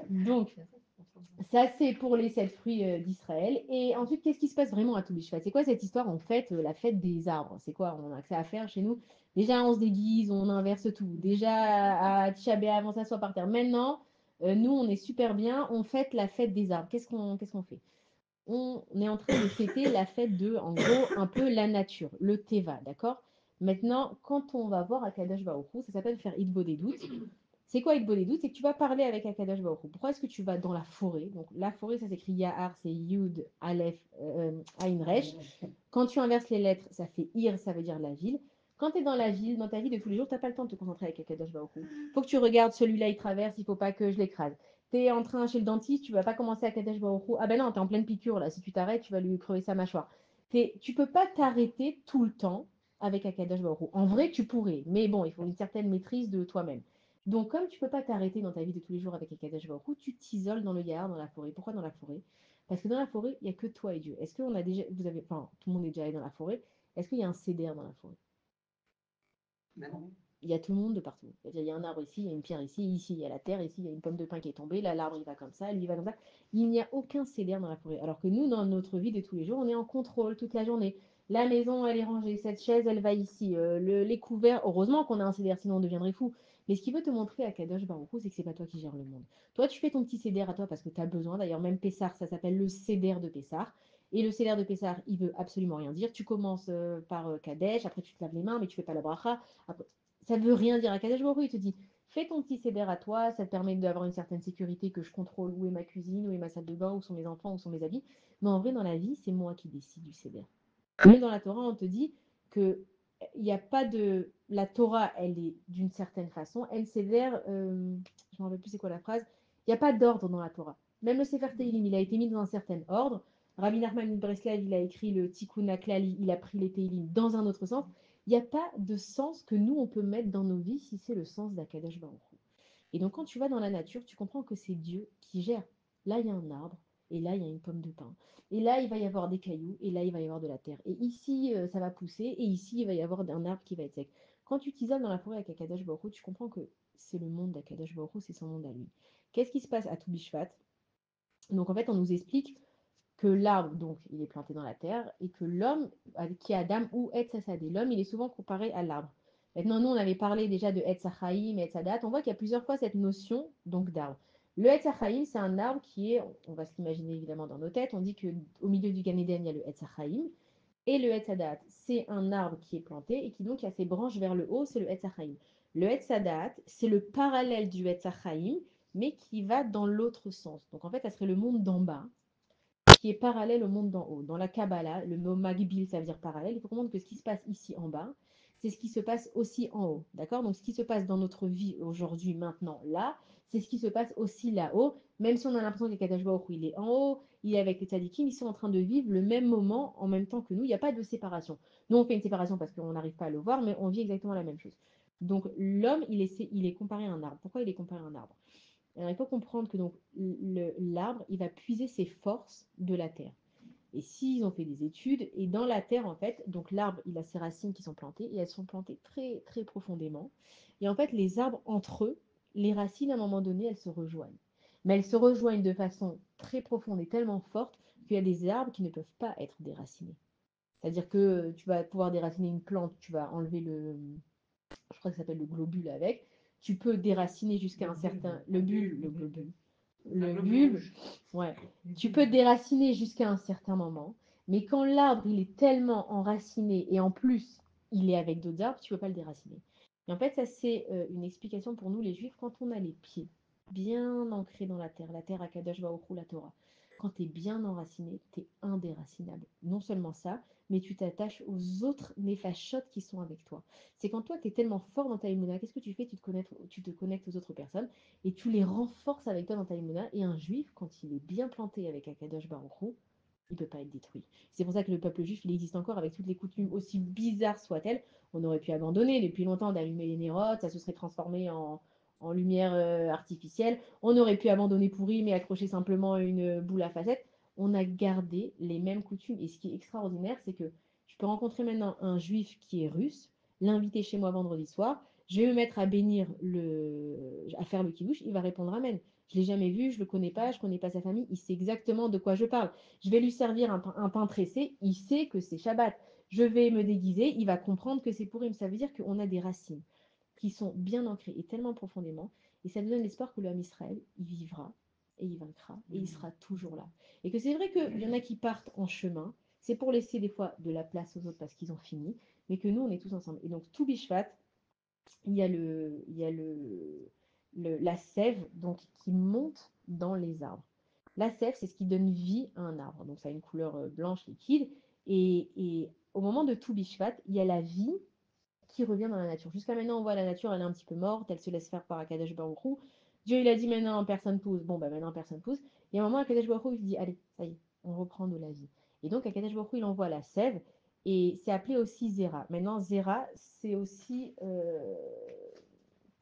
S1: Donc, ça c'est pour les 7 fruits d'Israël. Et ensuite, qu'est-ce qui se passe vraiment à Toubishvat? C'est quoi cette histoire en fait, la fête des arbres? C'est quoi on a que ça à faire chez nous? Déjà, on se déguise, on inverse tout. Déjà, à Tisha B'Av, on s'assoit par terre. Maintenant, nous, on est super bien, on fête la fête des arbres. Qu'est-ce qu'on fait? On est en train de fêter la fête de, en gros, un peu la nature, le Teva, d'accord? Maintenant, quand on va voir Akadosh Baruch Hu, ça s'appelle faire Hitbo des doutes. C'est quoi Hitbo des doutes? C'est que tu vas parler avec Akadosh Baruch Hu. Pourquoi est-ce que tu vas dans la forêt? Donc, la forêt, ça s'écrit Yahar, c'est Yud, Aleph, Ain Resh. Quand tu inverses les lettres, ça fait Ir, ça veut dire la ville. Quand tu es dans la ville, dans ta vie de tous les jours, tu n'as pas le temps de te concentrer avec Akadosh Baruch Hu. Il faut que tu regardes celui-là, il traverse, il ne faut pas que je l'écrase. Tu es en train chez le dentiste, tu vas pas commencer à Kadesh Baruch Hu. Ah ben non, tu es en pleine piqûre là. Si tu t'arrêtes, tu vas lui crever sa mâchoire. Tu peux pas t'arrêter tout le temps avec Akadosh Baruch Hu. En vrai, tu pourrais, mais bon, il faut une certaine maîtrise de toi-même. Donc, comme tu peux pas t'arrêter dans ta vie de tous les jours avec Akadosh Baruch Hu, tu t'isoles dans le Yahar, dans la forêt. Pourquoi dans la forêt? Parce que dans la forêt, il n'y a que toi et Dieu. Est-ce qu'on a déjà, vous avez, enfin, tout le monde est déjà allé dans la forêt. Est-ce qu'il y a un cédère dans la forêt? Il y a tout le monde de partout. Il y a un arbre ici, il y a une pierre ici, ici il y a la terre, ici il y a une pomme de pin qui est tombée, là l'arbre il va comme ça, lui il va comme ça. Il n'y a aucun cédère dans la forêt. Alors que nous, dans notre vie de tous les jours, on est en contrôle toute la journée. La maison, elle est rangée, cette chaise, elle va ici, les couverts, heureusement qu'on a un cédère, sinon on deviendrait fou. Mais ce qui veut te montrer à Kadosh Baruch Hu, c'est que c'est pas toi qui gères le monde. Toi, tu fais ton petit cédère à toi parce que tu as besoin. D'ailleurs, même Pessar, ça s'appelle le cédère de Pessar. Et le cédère de Pessar, il veut absolument rien dire. Tu commences par Kadesh, après tu te laves les mains, mais tu fais pas la bracha. Après, ça veut rien dire à Kadesh Baruch Hu. Il te dit, fais ton petit cédère à toi, ça te permet d'avoir une certaine sécurité que je contrôle où est ma cuisine, où est ma salle de bain, où sont mes enfants, où sont mes habits. Mais en vrai, dans la vie, c'est moi qui décide du cédère. Même dans la Torah, on te dit que il n'y a pas de... La Torah, elle est d'une certaine façon. Elle sévère, je ne me rappelle plus c'est quoi la phrase, il n'y a pas d'ordre dans la Torah. Même le Sefer Tehillim, il a été mis dans un certain ordre. Rabbi Nachman ibn Breslev, il a écrit le Tikkun HaKlali, il a pris les Tehillim dans un autre sens. Il n'y a pas de sens que nous, on peut mettre dans nos vies si c'est le sens d'Akadosh Baruch Hu. Et donc, quand tu vas dans la nature, tu comprends que c'est Dieu qui gère. Là, il y a un arbre, et là, il y a une pomme de pin. Et là, il va y avoir des cailloux, et là, il va y avoir de la terre. Et ici, ça va pousser, et ici, il va y avoir un arbre qui va être sec. Quand tu t'isoles dans la forêt avec Akadosh Baruch Hu, tu comprends que c'est le monde d'Akadosh Baruch Hu, c'est son monde à lui. Qu'est-ce qui se passe à Toubishvat? Donc, en fait, on nous explique que l'arbre, donc, il est planté dans la terre, et que l'homme, qui est Adam ou Etz Hasadeh, l'homme, il est souvent comparé à l'arbre. Maintenant, nous, on avait parlé déjà de Etz Hachaim et Etz Hadat. On voit qu'il y a plusieurs fois cette notion donc d'arbre. Le Etz Hachaim, c'est un arbre qui est, on va se l'imaginer évidemment dans nos têtes, on dit qu'au milieu du Gan Eden, il y a le Etz Hachaim. Et le Etz Hadat, c'est un arbre qui est planté et qui donc a ses branches vers le haut, c'est le Etz Hachaim. Le Etz Hadat, c'est le parallèle du Etz Hachaim, mais qui va dans l'autre sens. Donc en fait, ça serait le monde d'en bas, qui est parallèle au monde d'en haut. Dans la Kabbalah, le mot Magbil, ça veut dire parallèle. Il faut comprendre que ce qui se passe ici en bas, c'est ce qui se passe aussi en haut. D'accord? Donc, ce qui se passe dans notre vie aujourd'hui, maintenant, là, c'est ce qui se passe aussi là-haut. Même si on a l'impression que Kadash Baruch Hu, il est en haut, il est avec les tzadikim, ils sont en train de vivre le même moment en même temps que nous. Il n'y a pas de séparation. Nous, on fait une séparation parce qu'on n'arrive pas à le voir, mais on vit exactement la même chose. Donc, l'homme, il est comparé à un arbre. Pourquoi il est comparé à un arbre? Alors, il faut comprendre que donc l'arbre, il va puiser ses forces de la terre. Et s'ils ont fait des études, et dans la terre, en fait, donc l'arbre, il a ses racines qui sont plantées, et elles sont plantées très, très profondément. Et en fait, les arbres, entre eux, les racines, à un moment donné, elles se rejoignent. Mais elles se rejoignent de façon très profonde et tellement forte qu'il y a des arbres qui ne peuvent pas être déracinés. C'est-à-dire que tu vas pouvoir déraciner une plante, tu vas enlever je crois que ça s'appelle le globule avec, tu peux déraciner jusqu'à un certain, le bulbe, le bulbe, ouais, tu peux déraciner jusqu'à un certain moment, mais quand l'arbre il est tellement enraciné et en plus il est avec d'autres arbres, tu ne peux pas le déraciner. Et en fait, ça c'est une explication pour nous les juifs quand on a les pieds bien ancrés dans la terre à Kadosh Baruch Hu, la Torah. Quand tu es bien enraciné, tu es indéracinable. Non seulement ça, mais tu t'attaches aux autres néfachotes qui sont avec toi. C'est quand toi, tu es tellement fort dans ta émouna, qu'est-ce que tu fais? Tu te connectes aux autres personnes et tu les renforces avec toi dans ta émouna. Et un juif, quand il est bien planté avec Akadosh Baruch Hu, il ne peut pas être détruit. C'est pour ça que le peuple juif, il existe encore avec toutes les coutumes, aussi bizarres soient-elles. On aurait pu abandonner depuis longtemps d'allumer les nérotes, ça se serait transformé en lumière artificielle. On aurait pu abandonner pourri, mais accrocher simplement une boule à facettes. On a gardé les mêmes coutumes. Et ce qui est extraordinaire, c'est que je peux rencontrer maintenant un juif qui est russe, l'inviter chez moi vendredi soir. Je vais me mettre à faire le kidouche. Il va répondre amen. Je ne l'ai jamais vu, je ne le connais pas, je ne connais pas sa famille. Il sait exactement de quoi je parle. Je vais lui servir un pain tressé. Il sait que c'est Shabbat. Je vais me déguiser. Il va comprendre que c'est pour him. Ça veut dire qu'on a des racines qui sont bien ancrées et tellement profondément. Et ça nous donne l'espoir que l'homme Israël, il vivra et il vaincra et il sera toujours là. Et que c'est vrai qu'il y en a qui partent en chemin. C'est pour laisser des fois de la place aux autres parce qu'ils ont fini. Mais que nous, on est tous ensemble. Et donc, tout Bishvat, la sève donc, qui monte dans les arbres. La sève, c'est ce qui donne vie à un arbre. Donc ça a une couleur blanche liquide. Et au moment de tout Bishvat, il y a la vie qui revient dans la nature. Jusqu'à maintenant, on voit la nature, elle est un petit peu morte, elle se laisse faire par Akadosh Baruch Hu. Dieu, il a dit maintenant, personne pousse. Bon, bah maintenant, personne pousse. Et à un moment, Akadosh Baruch Hu, il se dit, allez, ça y est, on reprend de la vie. Et donc, Akadosh Baruch Hu, il envoie la sève. Et c'est appelé aussi Zera. Maintenant, Zera, c'est aussi,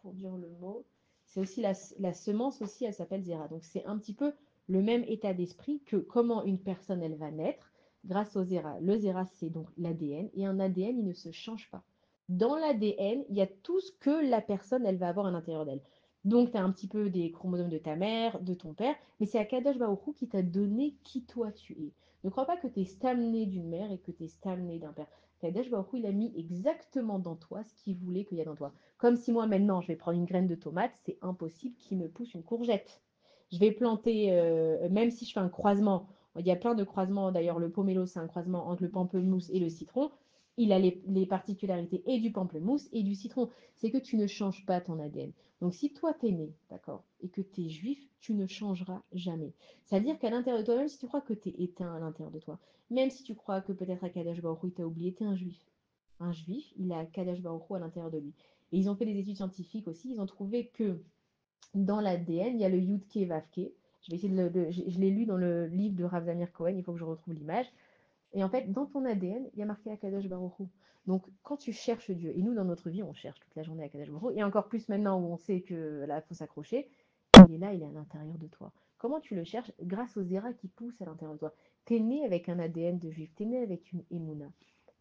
S1: pour dire le mot, c'est aussi la semence aussi, elle s'appelle Zera. Donc, c'est un petit peu le même état d'esprit que comment une personne, elle va naître grâce au Zera. Le Zera, c'est donc l'ADN. Et un ADN, il ne se change pas. Dans l'ADN, il y a tout ce que la personne, elle va avoir à l'intérieur d'elle. Donc, tu as un petit peu des chromosomes de ta mère, de ton père, mais c'est Akadosh Baruch Hu qui t'a donné qui toi tu es. Ne crois pas que tu es stamné d'une mère et que tu es stamné d'un père. Akadosh Baruch Hu, il a mis exactement dans toi ce qu'il voulait qu'il y ait dans toi. Comme si moi, maintenant, je vais prendre une graine de tomate, c'est impossible qu'il me pousse une courgette. Je vais planter, même si je fais un croisement, il y a plein de croisements, d'ailleurs, le pomelo, c'est un croisement entre le pamplemousse et le citron. Il a les particularités et du pamplemousse et du citron. C'est que tu ne changes pas ton ADN. Donc, si toi, tu es né, d'accord, et que tu es juif, tu ne changeras jamais. C'est-à-dire qu'à l'intérieur de toi, même si tu crois que tu es éteint à l'intérieur de toi, même si tu crois que peut-être Akadosh Baruch Hu t'a oublié, tu es un juif. Un juif, il a Akadosh Baruch Hu à l'intérieur de lui. Et ils ont fait des études scientifiques aussi. Ils ont trouvé que dans l'ADN, il y a le Yudke Vavke. Je vais essayer je l'ai lu dans le livre de Rav Zamir Cohen, il faut que je retrouve l'image. Et en fait, dans ton ADN, il y a marqué Akadosh Baruch Hu. Donc, quand tu cherches Dieu, et nous, dans notre vie, on cherche toute la journée Akadosh Baruch Hu, et encore plus maintenant où on sait que là, il faut s'accrocher, il est là, il est à l'intérieur de toi. Comment tu le cherches? Grâce aux zéras qui poussent à l'intérieur de toi. Tu es né avec un ADN de juif, tu es né avec une émouna,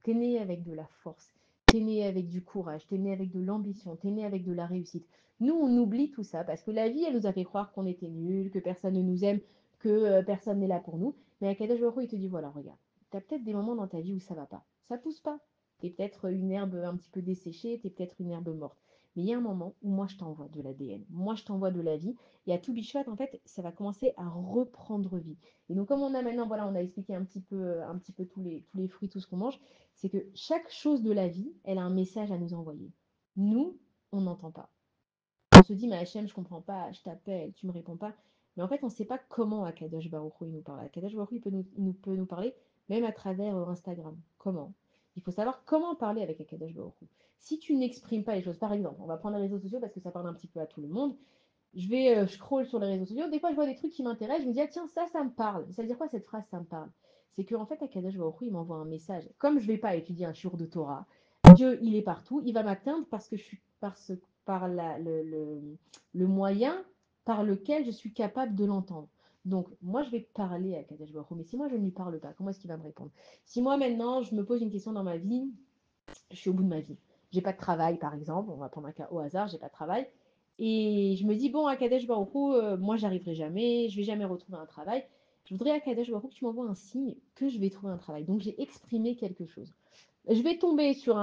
S1: tu es né avec de la force, tu es né avec du courage, tu es né avec de l'ambition, tu es né avec de la réussite. Nous, on oublie tout ça parce que la vie, elle nous a fait croire qu'on était nuls, que personne ne nous aime, que personne n'est là pour nous. Mais Akadosh Baruch Hu, il te dit voilà, regarde, tu as peut-être des moments dans ta vie où ça va pas. Ça pousse pas. Tu es peut-être une herbe un petit peu desséchée, tu es peut-être une herbe morte. Mais il y a un moment où moi je t'envoie de l'ADN, moi je t'envoie de la vie. Et à tout Bishvat, en fait, ça va commencer à reprendre vie. Et donc, comme on a maintenant, voilà, on a expliqué un petit peu tous les fruits, tout ce qu'on mange, c'est que chaque chose de la vie, elle a un message à nous envoyer. Nous, on n'entend pas. On se dit, mais Hachem, je comprends pas, je t'appelle, tu me réponds pas. Mais en fait, on ne sait pas comment Akadosh Baruch Hu, il nous parle. Akadosh Baruch Hu, il peut nous parler même à travers Instagram. Comment? Il faut savoir comment parler avec Akadosh Baruch Hu. Si tu n'exprimes pas les choses, par exemple, on va prendre les réseaux sociaux parce que ça parle un petit peu à tout le monde. Je vais scroll sur les réseaux sociaux. Des fois, je vois des trucs qui m'intéressent. Je me dis, ah tiens, ça me parle. Ça veut dire quoi cette phrase, ça me parle? C'est qu'en fait, Akadosh Baruch Hu, il m'envoie un message. Comme je ne vais pas étudier un shiur de Torah, Dieu, il est partout. Il va m'atteindre parce que je suis par le moyen par lequel je suis capable de l'entendre. Donc, moi, je vais parler à Kadesh Baruch Hu, mais si moi, je ne lui parle pas, comment est-ce qu'il va me répondre? Si moi, maintenant, je me pose une question dans ma vie, je suis au bout de ma vie. J'ai pas de travail, par exemple, on va prendre un cas au hasard, j'ai pas de travail. Et je me dis, bon, à Kadesh Baruch Hu, moi, j'arriverai jamais, je vais jamais retrouver un travail. Je voudrais à Kadesh Baruch Hu que tu m'envoies un signe que je vais trouver un travail. Donc, j'ai exprimé quelque chose. Je vais tomber sur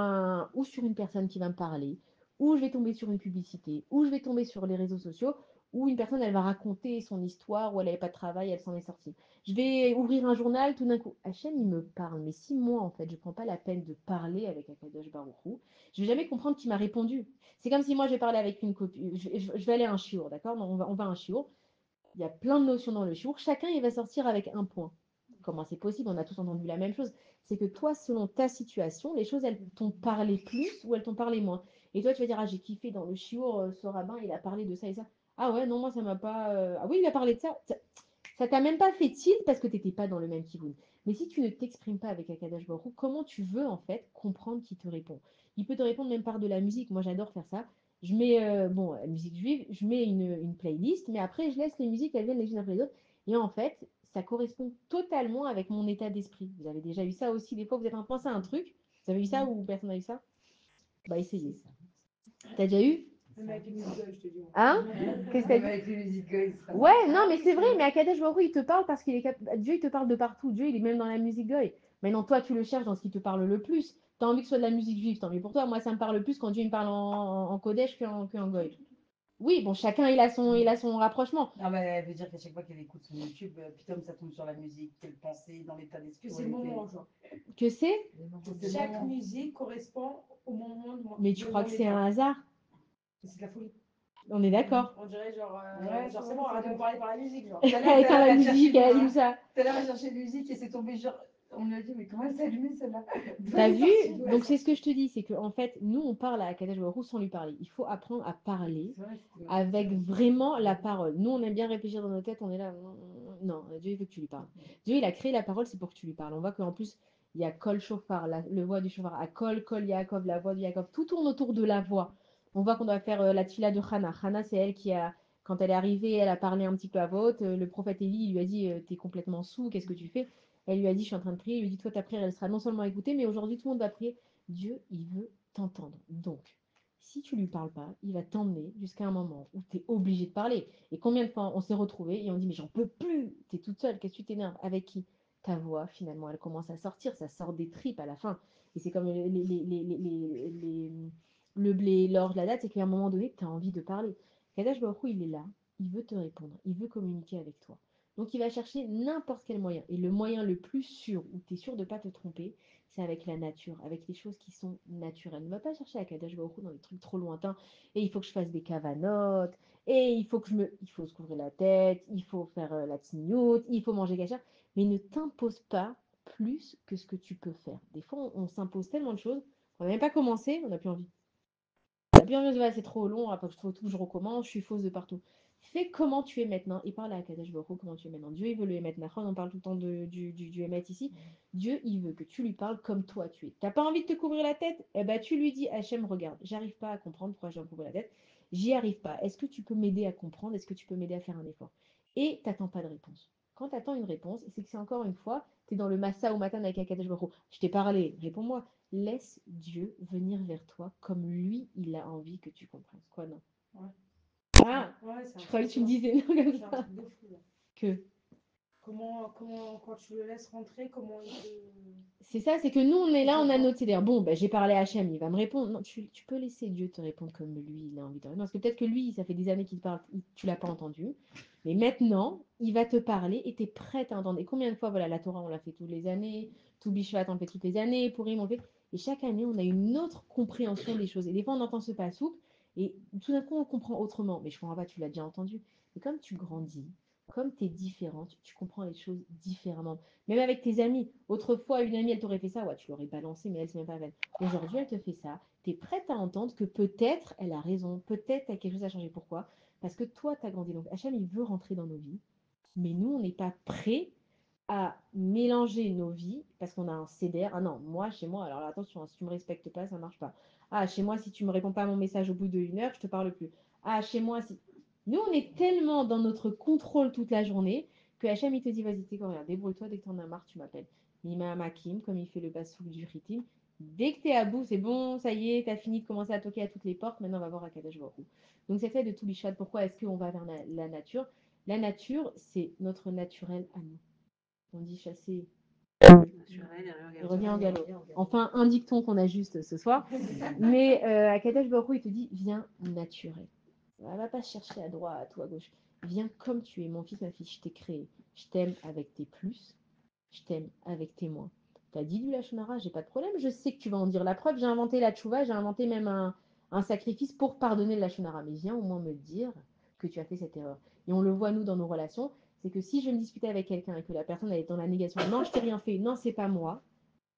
S1: ou sur une personne qui va me parler, ou je vais tomber sur une publicité, ou je vais tomber sur les réseaux sociaux, où une personne, elle va raconter son histoire, où elle n'avait pas de travail, elle s'en est sortie. Je vais ouvrir un journal, tout d'un coup, Hachem, il me parle, mais si moi, en fait, je ne prends pas la peine de parler avec Akadosh Baruch Hu, je ne vais jamais comprendre qui m'a répondu. C'est comme si moi, je vais parler avec une copine, je vais aller à un shiur, d'accord? On va à un shiur, il y a plein de notions dans le shiur, chacun, il va sortir avec un point. Comment c'est possible? On a tous entendu la même chose. C'est que toi, selon ta situation, les choses, elles t'ont parlé plus ou elles t'ont parlé moins. Et toi, tu vas dire, ah, j'ai kiffé dans le shiur, ce rabbin, il a parlé de ça et ça. Ah ouais, non, moi, ça m'a pas. Ah oui, il a parlé de ça. Ça t'a même pas fait tilt parce que tu n'étais pas dans le même kivoun. Mais si tu ne t'exprimes pas avec Akadash Baruch Hu, comment tu veux en fait comprendre qui te répond? Il peut te répondre même par de la musique. Moi, j'adore faire ça. Je mets, bon, la musique juive, je mets une playlist, mais après, je laisse les musiques, elles viennent les unes après les autres. Et en fait, ça correspond totalement avec mon état d'esprit. Vous avez déjà eu ça aussi, des fois, vous êtes en train de penser à un truc. Vous avez eu ça ou personne n'a eu ça? Bah, essayez. T'as déjà eu?
S2: Même avec les musiques, je te dis.
S1: Hein? Qu'est-ce que t'as
S3: Même
S1: dit?
S3: avec les musicals, ça
S1: Ouais,
S3: marche.
S1: non,
S2: Ah
S1: mais
S2: oui,
S1: c'est
S2: c'est
S1: vrai,
S2: vrai.
S1: mais Akadosh Baruch Hu, il te parle parce qu'il est Dieu, il te parle de partout. Dieu, il est même dans la musique goy. Maintenant, toi, tu le cherches dans ce qui te parle le plus. T'as envie que ce soit de la musique juive, tant mieux pour toi. Moi, ça me parle plus quand Dieu il me parle en Kodesh qu'en goy. Oui, bon, chacun, il a son rapprochement.
S3: Non, mais elle veut dire qu'à chaque fois qu'elle écoute son YouTube, puis comme ça tombe sur la musique, qu'elle pensait dans l'état d'esprit.
S2: Que c'est le moment, genre.
S1: Que c'est?
S3: C'est le
S2: Chaque
S3: moment.
S2: musique correspond au moment de
S1: Mais tu crois que c'est un hasard?
S2: C'est de la folie.
S1: On est d'accord.
S2: On dirait genre,
S3: Ouais,
S2: genre
S3: c'est
S2: c'est
S3: vrai,
S2: bon,
S3: c'est
S2: arrête de
S3: vrai.
S2: me parler par la musique, genre.
S3: Tout à l'heure,
S1: Éteins la
S3: elle
S1: musique, elle allume ça.
S3: Tout à l'heure, elle cherchait musique et c'est tombé genre. On lui a dit, mais comment elle s'est allumée celle-là? D'où
S1: T'as
S3: elle est
S1: vu?
S3: sortie?
S1: Donc, c'est ce que je te dis, c'est qu'en fait, nous, on parle à Akadosh Baruch Hu sans lui parler. Il faut apprendre à parler
S3: C'est vrai, c'était
S1: avec vraiment la parole. Nous, on aime bien réfléchir dans nos têtes, on est là. Non, Dieu, il veut que tu lui parles. Dieu, il a créé la parole, c'est pour que tu lui parles. On voit qu'en plus, il y a Kol Shofar, le voix du Shofar, à Kol Yaakov, la voix de Yaakov. Tout tourne autour de la voix. On voit qu'on doit faire la tfila de Hana. Hana, c'est elle qui a, quand elle est arrivée, elle a parlé un petit peu à voix haute. Le prophète Élie, il lui a dit, t'es complètement saoul, qu'est-ce que tu fais? Elle lui a dit, je suis en train de prier. Il lui dit, toi, ta prière, elle sera non seulement écoutée, mais aujourd'hui, tout le monde va prier. Dieu, il veut t'entendre. Donc, si tu lui parles pas, il va t'emmener jusqu'à un moment où tu es obligé de parler. Et combien de fois on s'est retrouvés et on dit mais j'en peux plus, tu es toute seule, qu'est-ce que tu t'énerves? Avec qui? Ta voix, finalement, elle commence à sortir, ça sort des tripes à la fin. Et c'est comme le blé, l'orge, la date, c'est qu'à un moment donné, tu as envie de parler. Kadash Baruch Hu, il est là, il veut te répondre, il veut communiquer avec toi. Donc il va chercher n'importe quel moyen. Et le moyen le plus sûr, où tu es sûr de ne pas te tromper, c'est avec la nature, avec les choses qui sont naturelles. Ne va pas chercher à Kadosh Baruch Hu dans des trucs trop lointains. Et il faut que je fasse des cavanotes. Et il faut se couvrir la tête. Il faut faire la tignoute. Il faut manger cachère. Mais ne t'impose pas plus que ce que tu peux faire. Des fois, on s'impose tellement de choses. On n'a même pas commencé, on n'a plus envie. On n'a plus envie de dire, c'est trop long, après il faut tout que je recommence, je suis fausse de partout. Fais comment tu es maintenant et parle à Kadesh Baruch Hu comment tu es maintenant. Dieu, il veut le émettre. Nachon, on parle tout le temps du émettre ici. Dieu, il veut que tu lui parles comme toi tu es. T'as pas envie de te couvrir la tête? Eh ben, tu lui dis, Hachem, regarde, j'arrive pas à comprendre pourquoi je dois me couvrir la tête. J'y arrive pas. Est-ce que tu peux m'aider à comprendre? Est-ce que tu peux m'aider à faire un effort? Et t'attends pas de réponse. Quand tu attends une réponse, c'est que c'est encore une fois, tu es dans le massa au matin avec un Kadesh Baruch Hu. Je t'ai parlé, réponds-moi. Laisse Dieu venir vers toi comme lui, il a envie que tu comprennes. Quoi, non?
S2: Ouais.
S1: Ah,
S2: Ouais, c'est
S1: je croyais que tu me
S2: impressionnant.
S1: disais non comme
S2: C'est un
S1: ça.
S2: truc de fou, là.
S1: Que
S2: Quand tu le laisses rentrer, comment il te...
S1: c'est ça, c'est que nous, on est
S2: il
S1: là,
S2: te
S1: on a
S2: voit.
S1: notre CDR. Bon, ben, j'ai parlé à Hachem, il va me répondre. Non, tu peux laisser Dieu te répondre comme lui, il a envie de répondre. Parce que peut-être que lui, ça fait des années qu'il te parle, tu l'as pas entendu. Mais maintenant, il va te parler et tu es prête à entendre. Et combien de fois, voilà, la Torah, on l'a fait toutes les années, tout Bishvat, on le fait toutes les années, Purim, on le fait. Et chaque année, on a une autre compréhension des choses. Et des fois, on entend ce pasouk, et tout d'un coup, on comprend autrement. Mais je comprends pas, tu l'as déjà entendu. Et comme tu grandis, comme tu es différente, tu comprends les choses différemment. Même avec tes amis. Autrefois, une amie, elle t'aurait fait ça, ouais, tu l'aurais balancé, mais elle, c'est même pas la peine. Aujourd'hui, elle te fait ça. Tu es prête à entendre que peut-être elle a raison, peut-être il y a quelque chose à changer. Pourquoi? Parce que toi, tu as grandi. Donc, Hachem, il veut rentrer dans nos vies, mais nous, on n'est pas prêts à mélanger nos vies parce qu'on a un CDR. Ah non, moi, chez moi, alors attention, hein, si tu me respectes pas, ça marche pas. Ah, chez moi, si tu me réponds pas à mon message au bout d'une heure, je te parle plus. Ah, chez moi, si. Nous, on est tellement dans notre contrôle toute la journée Que Hachem, il te dit, vas-y, t'es quoi, regarde, débrouille-toi, dès que t'en as marre, tu m'appelles. Mima Makim, comme il fait le basouk du Ritim. Dès que t'es à bout, c'est bon, ça y est, t'as fini de commencer à toquer à toutes les portes, maintenant on va voir Akadosh Baruch Hu. Donc c'est fait de tout l'Ishad. Pourquoi est-ce qu'on va vers la nature? La nature, c'est notre naturel à nous. On dit chasser, il revient au galop. Enfin, un dicton qu'on a juste ce soir. Mais Akadosh Baruch Hu, il te dit, viens naturel. Elle va pas chercher à droite ou à gauche. Viens comme tu es, mon fils, ma fille, je t'ai créé. Je t'aime avec tes plus, je t'aime avec tes moins. T'as dit du lachonara, j'ai pas de problème, je sais que tu vas en dire la preuve. J'ai inventé la tchouva, j'ai inventé même un sacrifice pour pardonner le lachonara. Mais viens au moins me dire que tu as fait cette erreur. Et on le voit, nous, dans nos relations, c'est que si je me disputais avec quelqu'un et que la personne elle est dans la négation, non, je t'ai rien fait, non, c'est pas moi,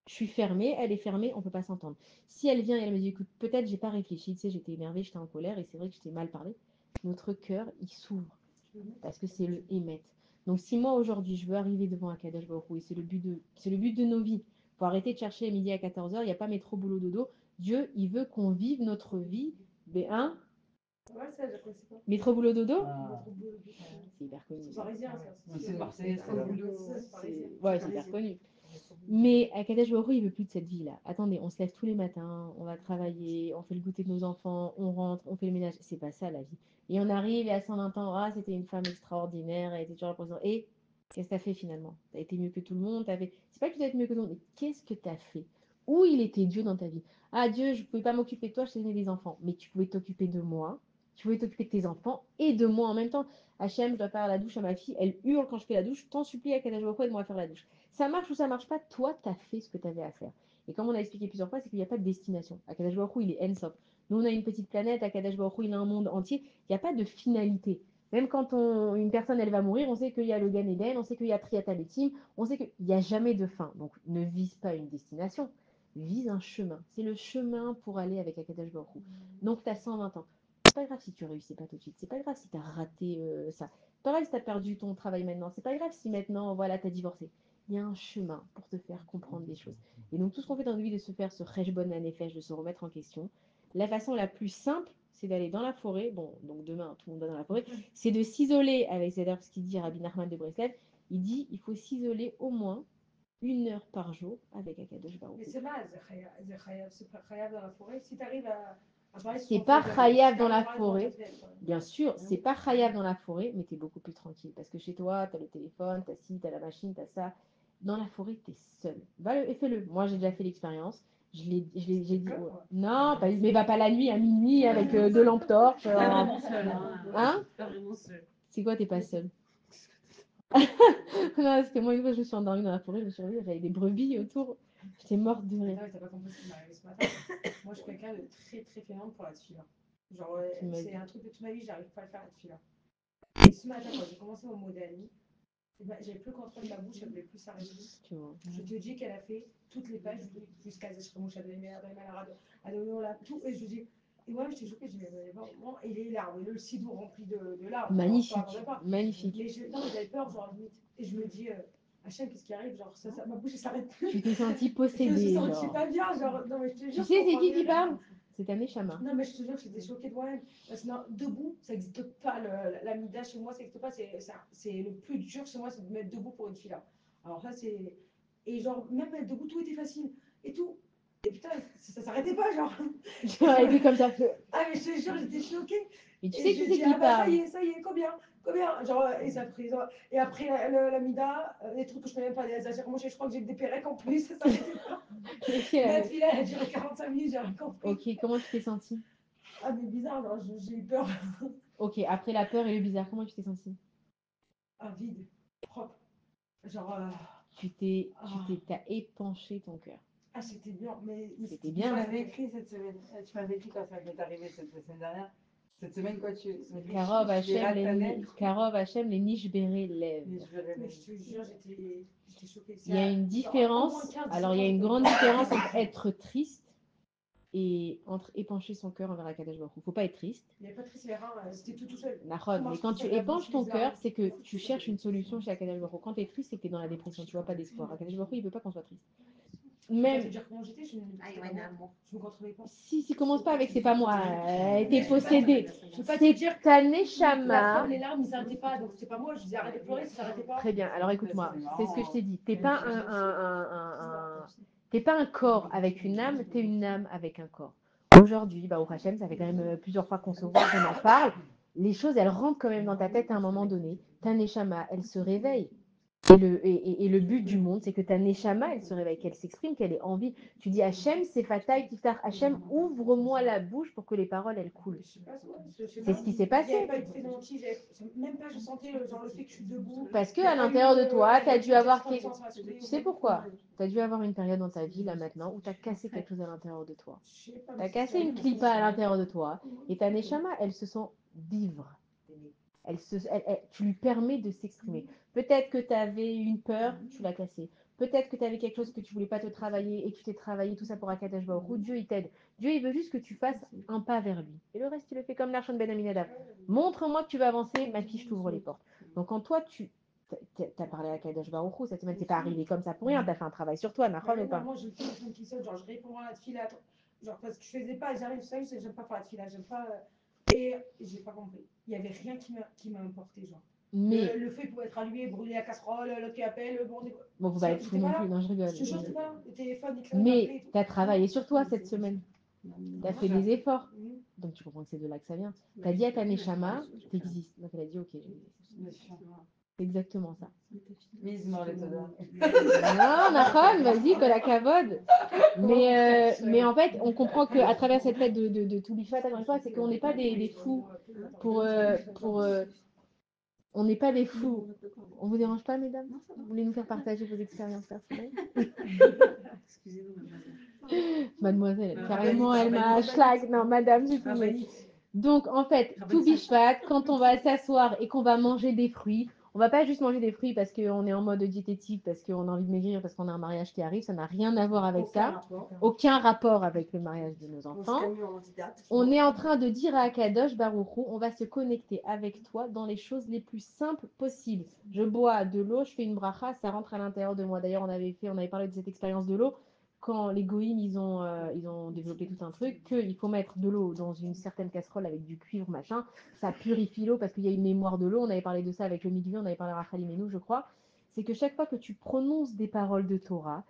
S1: je suis fermée, elle est fermée, on peut pas s'entendre. Si elle vient et elle me dit, écoute, peut-être j'ai pas réfléchi, tu sais, j'étais énervée, j'étais en colère et c'est vrai que j'étais mal parlé, notre cœur, il s'ouvre parce que c'est le émet. Donc si moi aujourd'hui je veux arriver devant un Kadosh Baruch Hu, et c'est le but de nos vies, faut arrêter de chercher midi à 14h, il n'y a pas métro boulot dodo. Dieu, il veut qu'on vive notre vie, B1,
S2: Ouais, ça, je connaissais pas.
S1: métro boulot dodo,
S3: Ah.
S1: c'est hyper connu.
S2: C'est parisien, ça.
S3: C'est Marseillais,
S2: C'est
S3: ça.
S2: parisien.
S1: Ouais, c'est hyper connu. Mais Akadosh Baruch Hu, il veut plus de cette vie-là. Attendez, on se lève tous les matins, on va travailler, on fait le goûter de nos enfants, on rentre, on fait le ménage. C'est pas ça la vie. Et on arrive et à 120 ans, ah, c'était une femme extraordinaire, elle était toujours là pour ça. Et qu'est-ce que t'as fait finalement? T'as été mieux que tout le monde, t'as fait. C'est pas que tu dois être mieux que tout le monde, mais qu'est-ce que t'as fait? Où il était Dieu dans ta vie? Ah Dieu, je pouvais pas m'occuper de toi, je t'ai donné des enfants. Mais tu pouvais t'occuper de moi, tu pouvais t'occuper de tes enfants et de moi en même temps. Hachem, je dois faire la douche à ma fille, elle hurle quand je fais la douche, t'en supplie à Akadosh Baruch Hu, aide-moi à faire la douche. Ça marche ou ça marche pas, toi, tu as fait ce que tu avais à faire. Et comme on a expliqué plusieurs fois, c'est qu'il n'y a pas de destination. Akadosh Baruch Hu, il est Ensof. Nous, on a une petite planète, Akadosh Baruch Hu, il a un monde entier. Il n'y a pas de finalité. Même quand une personne, elle va mourir, on sait qu'il y a le Gan Eden, on sait qu'il y a Triata Betim, on sait qu'il n'y a jamais de fin. Donc, ne vise pas une destination, vise un chemin. C'est le chemin pour aller avec Akadosh Baruch Hu. Donc, tu as 120 ans. C'est pas grave si tu réussis pas tout de suite. C'est pas grave si tu as raté ça. C'est pas grave si tu as perdu ton travail maintenant. C'est pas grave si maintenant, voilà, tu as divorcé. Il y a un chemin pour te faire comprendre des choses. Et donc, tout ce qu'on fait dans notre vie, de se faire ce Rejbon Nefesh, de se remettre en question, la façon la plus simple, c'est d'aller dans la forêt. Bon, donc demain, tout le monde va dans la forêt. C'est de s'isoler avec, c'est-à-dire ce qu'il dit Rabbi Nachman de Breslev. Il dit il faut s'isoler au moins 1 heure par jour avec Akadosh Baruch
S2: Mais
S1: Hu.
S2: c'est mal, c'est pas chayav dans la forêt. Si tu arrives à parler sur
S1: C'est
S2: ton
S1: pas
S2: téléphone,
S1: chayav
S2: si
S1: dans
S2: t'arrives à
S1: la
S2: parler devant ta
S1: forêt.
S2: fenêtre,
S1: Bien sûr, c'est pas chayav dans la forêt, mais tu es beaucoup plus tranquille. Parce que chez toi, tu as le téléphone, tu as ci, tu as la machine, tu as ça. Dans la forêt, tu es seul. Va et fais-le. Moi, j'ai déjà fait l'expérience. J'ai dit, oh, non, mais va pas la nuit à minuit avec 2 lampes torches.
S4: Pas vraiment seul, hein.
S1: Hein?
S4: Pas vraiment seul.
S1: C'est quoi, t'es pas seul? Non, parce que moi, une fois, je me suis endormie dans la forêt, je me suis réveillée, j'avais des brebis autour. J'étais morte de rire.
S2: Attends, mais t'as pas compris ce qui m'est arrivé ce matin. Moi, je suis quelqu'un de très très fainéant pour la tefila. Genre,
S1: Tu m'as
S2: c'est
S1: dit.
S2: un truc de toute ma vie, j'arrive pas à le faire la tefila. Et ce matin, quand j'ai commencé mon mot d'ami, j'avais plus le contrôle de ma bouche, elle voulait plus s'arrêter.
S1: Tu vois.
S2: Je te dis qu'elle a fait toutes les pages jusqu'à Zeshremosh, Adonai, tout. Et je dis, et moi, j'étais choquée, je dis, mais bon, et les larmes, et le sidou rempli de larmes.
S1: Magnifique,
S2: Genre, pas.
S1: magnifique.
S2: Mais non, j'avais peur, genre, limite. Et je me dis, Hachem, qu'est-ce qui arrive? Genre, ma bouche, elle s'arrête plus.
S1: Tu t'es sentie
S2: Je me
S1: possédée,
S2: suis sentie
S1: genre.
S2: pas bien, genre, non, mais je te
S1: Tu
S2: jure.
S1: sais,
S2: je
S1: c'est qui
S2: comprends rien.
S1: parle? C'est ta Neshama.
S2: Non, mais je te jure, j'étais choquée de moi-même. Parce que non, debout, ça n'existe pas. La mida chez moi, ça n'existe pas. C'est le plus dur chez moi, c'est de me mettre debout pour une fila. Alors, ça, c'est. Et genre, même mettre debout, tout était facile. Et tout. Et putain, ça s'arrêtait pas, genre.
S1: Et puis comme ça.
S2: Ah, mais je te jure, j'étais choquée.
S1: Mais tu
S2: Et
S1: sais
S2: je
S1: qui c'est
S2: dis,
S1: qui
S2: ah bah
S1: parle?
S2: ça y est, combien? Combien? Genre, et ça pris. Et après, la mida, des trucs que je connais même pas, des Alsaciens. Moi, je crois que j'ai des pérèques en plus, ça s'arrêtait pas. La fila, elle a duré 45 minutes, j'ai rien compris.
S1: Ok, comment tu t'es sentie?
S2: Ah, mais bizarre, genre, j'ai eu peur.
S1: Ok, après la peur et le bizarre, comment tu t'es sentie?
S2: Ah, vide, propre. Genre,
S1: T'as épanché ton cœur.
S2: ah, c'était bien, mais
S1: C'était
S3: Tu
S1: bien.
S3: m'avais écrit cette semaine. Tu m'avais écrit quand ça m'est arrivé cette semaine dernière. Cette semaine, quoi, tu
S1: Karov
S3: je verrai ta
S1: Hachem,
S3: lettre.
S1: Karov Hachem, les niches bérées lèvent.
S3: Mais je verrai
S2: mais je te jure, j'étais choquée.
S1: Il y a une
S2: Genre, au moins
S1: différence.
S2: 15,
S1: Alors, il y a une grande différence entre être triste et entre épancher son cœur envers Akadosh Baruch Hu. Faut pas être triste.
S2: Il n'y avait pas de triste, les reins, c'était tout seul.
S1: Nahon, mais quand tu épanches ton cœur, c'est que tu cherches une solution chez Akadosh Baruch Hu. Quand tu es triste, c'est que tu es dans la dépression, tu vois pas d'espoir. Akadosh Baruch Hu, il veut pas qu'on soit triste.
S2: Je peux pas
S1: même
S2: te dire comment j'étais, je me contrôlais pas.
S1: si commence pas avec c'est pas moi, t'es
S2: Je peux pas te-
S1: possédé.
S2: Je peux pas te
S1: C'est
S2: dire
S1: ta
S2: la
S1: neshama.
S2: femme, les larmes, ils s'arrêtaient pas, donc c'est pas moi, je disais arrête de pleurer, ça s'arrêtait pas.
S1: Très bien, alors écoute-moi, c'est ce que je t'ai dit. T'es pas t'es pas un corps avec une âme, t'es une âme avec un corps. Aujourd'hui, au Hachem, ça fait quand même plusieurs fois qu'on se voit, qu'on en parle. Les choses, elles rentrent quand même dans ta tête à un moment donné. Ta neshama, elle se réveille. Et le but du monde, c'est que ta neshama, elle se réveille, qu'elle s'exprime, qu'elle ait envie. Tu dis Hachem, c'est fatal, Tiftar, Hachem, ouvre-moi la bouche pour que les paroles, elles coulent.
S2: Je sais pas, ouais, je sais
S1: C'est
S2: pas.
S1: ce qui s'est
S2: Il n'y avait
S1: passé.
S2: pas eu de frénésie, même pas, je sentais genre le fait que je suis debout.
S1: Parce que
S2: Il y a
S1: à
S2: pas
S1: l'intérieur
S2: eu,
S1: de toi, tu as dû avoir
S2: quelque...
S1: Tu sais pourquoi? Tu as dû avoir une période dans ta vie, là maintenant, où tu as cassé quelque chose à l'intérieur de toi.
S2: Je sais pas,
S1: Tu
S2: mais
S1: as
S2: c'est
S1: cassé
S2: ça,
S1: une clipa à l'intérieur de toi. Et ta neshama, elle se sent vivre. Tu lui permets de s'exprimer. Peut-être que tu avais une peur, tu l'as cassée. Peut-être que tu avais quelque chose que tu voulais pas te travailler et que tu t'es travaillé tout ça pour Akadosh Baruch Hu. Dieu, il t'aide. Dieu, il veut juste que tu fasses un pas vers lui. Et le reste, tu le fais comme l'Archon Ben Aminadav. Montre-moi que tu vas avancer, ma fille, je t'ouvre les portes. Donc, quand toi, tu as parlé à Akadosh Baruch Hu, cette semaine, c'est pas arrivé comme ça pour rien. Tu as fait un travail sur toi, Nahon ou pas?
S2: Moi, j'ai le téléphone qui sonne, genre je réponds à la fila, genre parce que je faisais pas, j'arrive, ça, j'aime pas faire la fila, j'aime pas. Et j'ai pas compris. Il y avait rien qui m'a importé, genre.
S1: Mais
S2: Le feu pouvait être allumé, brûler la casserole, l'autre qui appelle, bon,
S1: faut pas être fou non plus, non, je rigole.
S2: je te jure, j'étais pas là. Le téléphone, il
S1: Mais tu as travaillé sur toi cette semaine. Tu as fait des efforts. Donc tu comprends que c'est de là que ça vient. Tu as dit à ta neshama, tu existes. Donc elle a dit ok, c'est exactement ça. Non, Nahon, vas-y, que la cavode. Mais en fait, on comprend qu'à travers cette fête de Toubifat, c'est qu'on n'est pas des fous on n'est pas des fous. On vous dérange pas, mesdames? Vous voulez nous faire partager vos expériences personnelles?
S4: Excusez-nous,
S1: Mademoiselle, carrément, elle m'a schlag. Non, madame, j'ai tout mis. Donc, en fait, tout bishvat, quand on va s'asseoir et qu'on va manger des fruits, on va pas juste manger des fruits parce qu'on est en mode diététique, parce qu'on a envie de maigrir, parce qu'on a un mariage qui arrive, ça n'a rien à voir avec ça. Aucun rapport avec le mariage de nos enfants. On est en train de dire à Akadosh Baruchou, on va se connecter avec toi dans les choses les plus simples possibles. Je bois de l'eau, je fais une bracha, ça rentre à l'intérieur de moi. D'ailleurs, on avait parlé de cette expérience de l'eau. Quand les goïms, ils ont développé tout un truc, qu'il faut mettre de l'eau dans une certaine casserole avec du cuivre, machin, ça purifie l'eau parce qu'il y a une mémoire de l'eau. On avait parlé de ça avec le mikvé, on avait parlé à Rachel Menou, je crois. C'est que chaque fois que tu prononces des paroles de Torah,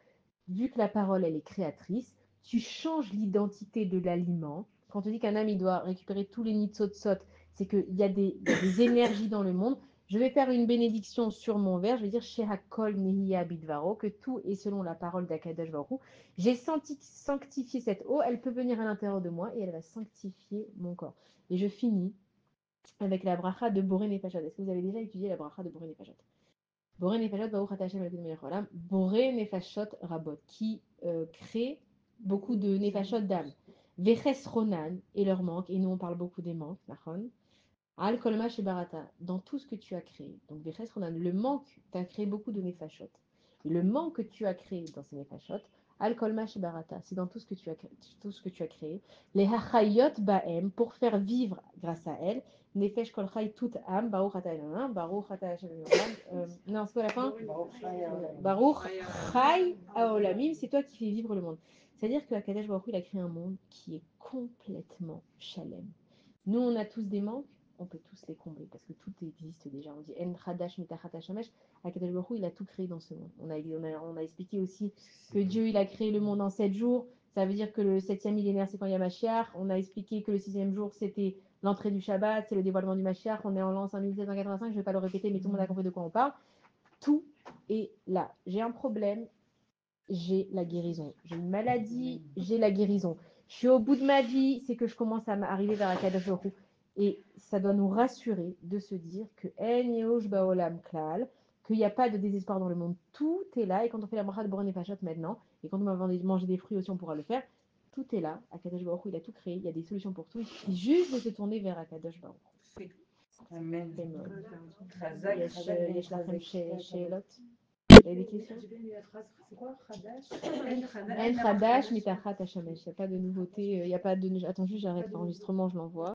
S1: vu que la parole, elle est créatrice, tu changes l'identité de l'aliment. Quand on dit qu'un âme, il doit récupérer tous les nitzotzot, c'est qu'il y a des énergies dans le monde. Je vais faire une bénédiction sur mon verre. Je vais dire Shehakol Nehia Bidvaro, que tout est selon la parole d'Akadosh Baruch Hu. J'ai sanctifié cette eau. Elle peut venir à l'intérieur de moi et elle va sanctifier mon corps. Et je finis avec la bracha de Boré Nefashot. Est-ce que vous avez déjà étudié la bracha de Boré Nefashot? Boré Nefashot, Baruch Ata Hashem Elokeinu melech haolam. Boré Nefashot Rabot, qui crée beaucoup de Nefashot d'âme. Veches Ronan et leur manque, et nous on parle beaucoup des manques, Nachon. Al Kolma Shebarata, dans tout ce que tu as créé. Donc Veches Ronan, le manque, tu as créé beaucoup de Nefashot. Le manque que tu as créé dans ces Nefashot, Al Kolma Shebarata, c'est dans tout ce que tu as créé. Les Hachayot Baem, pour faire vivre grâce à elles. Nefesh kol chay tout am, Baruch ata Eloheinu, Baruch ata Hashem Eloheinu. Non, c'est quoi la fin? Baruch chay haolamim, c'est toi qui fais vivre le monde. C'est-à-dire que Akadosh Baruch Hu, il a créé un monde qui est complètement shalem. Nous, on a tous des manques, on peut tous les combler parce que tout existe déjà. On dit En Chadash Mitachat Hashamesh. Akadosh Baruch Hu, il a tout créé dans ce monde. On a expliqué aussi que Dieu, il a créé le monde en 7 jours. Ça veut dire que le 7e millénaire, c'est quand il y a Mashiach. On a expliqué que le 6e jour, c'était l'entrée du Shabbat, c'est le dévoilement du Mashiach. On est en l'an 5785, je ne vais pas le répéter, mais tout le monde a compris de quoi on parle. Tout est là. J'ai un problème, j'ai la guérison. J'ai une maladie, j'ai la guérison. Je suis au bout de ma vie, c'est que je commence à arriver vers Akadosh Baruch Hu. Et ça doit nous rassurer de se dire que En Yehush Baolam Klal, qu'il n'y a pas de désespoir dans le monde. Tout est là. Et quand on fait la bracha de Boré Nefashot maintenant, et quand on va manger des fruits aussi, on pourra le faire. Tout est là. Akadosh Baruch Hu, il a tout créé. Il y a des solutions pour tout. Il suffit juste de se tourner vers Akadosh Baruch Hu.
S3: Amen.
S1: Yesh lachem she'elot. Il y a des questions?
S2: J'ai bien aimé la phrase, c'est quoi? Khadash?
S1: En Chadash mitachat hashamesh. Il n'y a pas de nouveauté. Il y a pas de. Attends, juste j'arrête l'enregistrement, je l'envoie.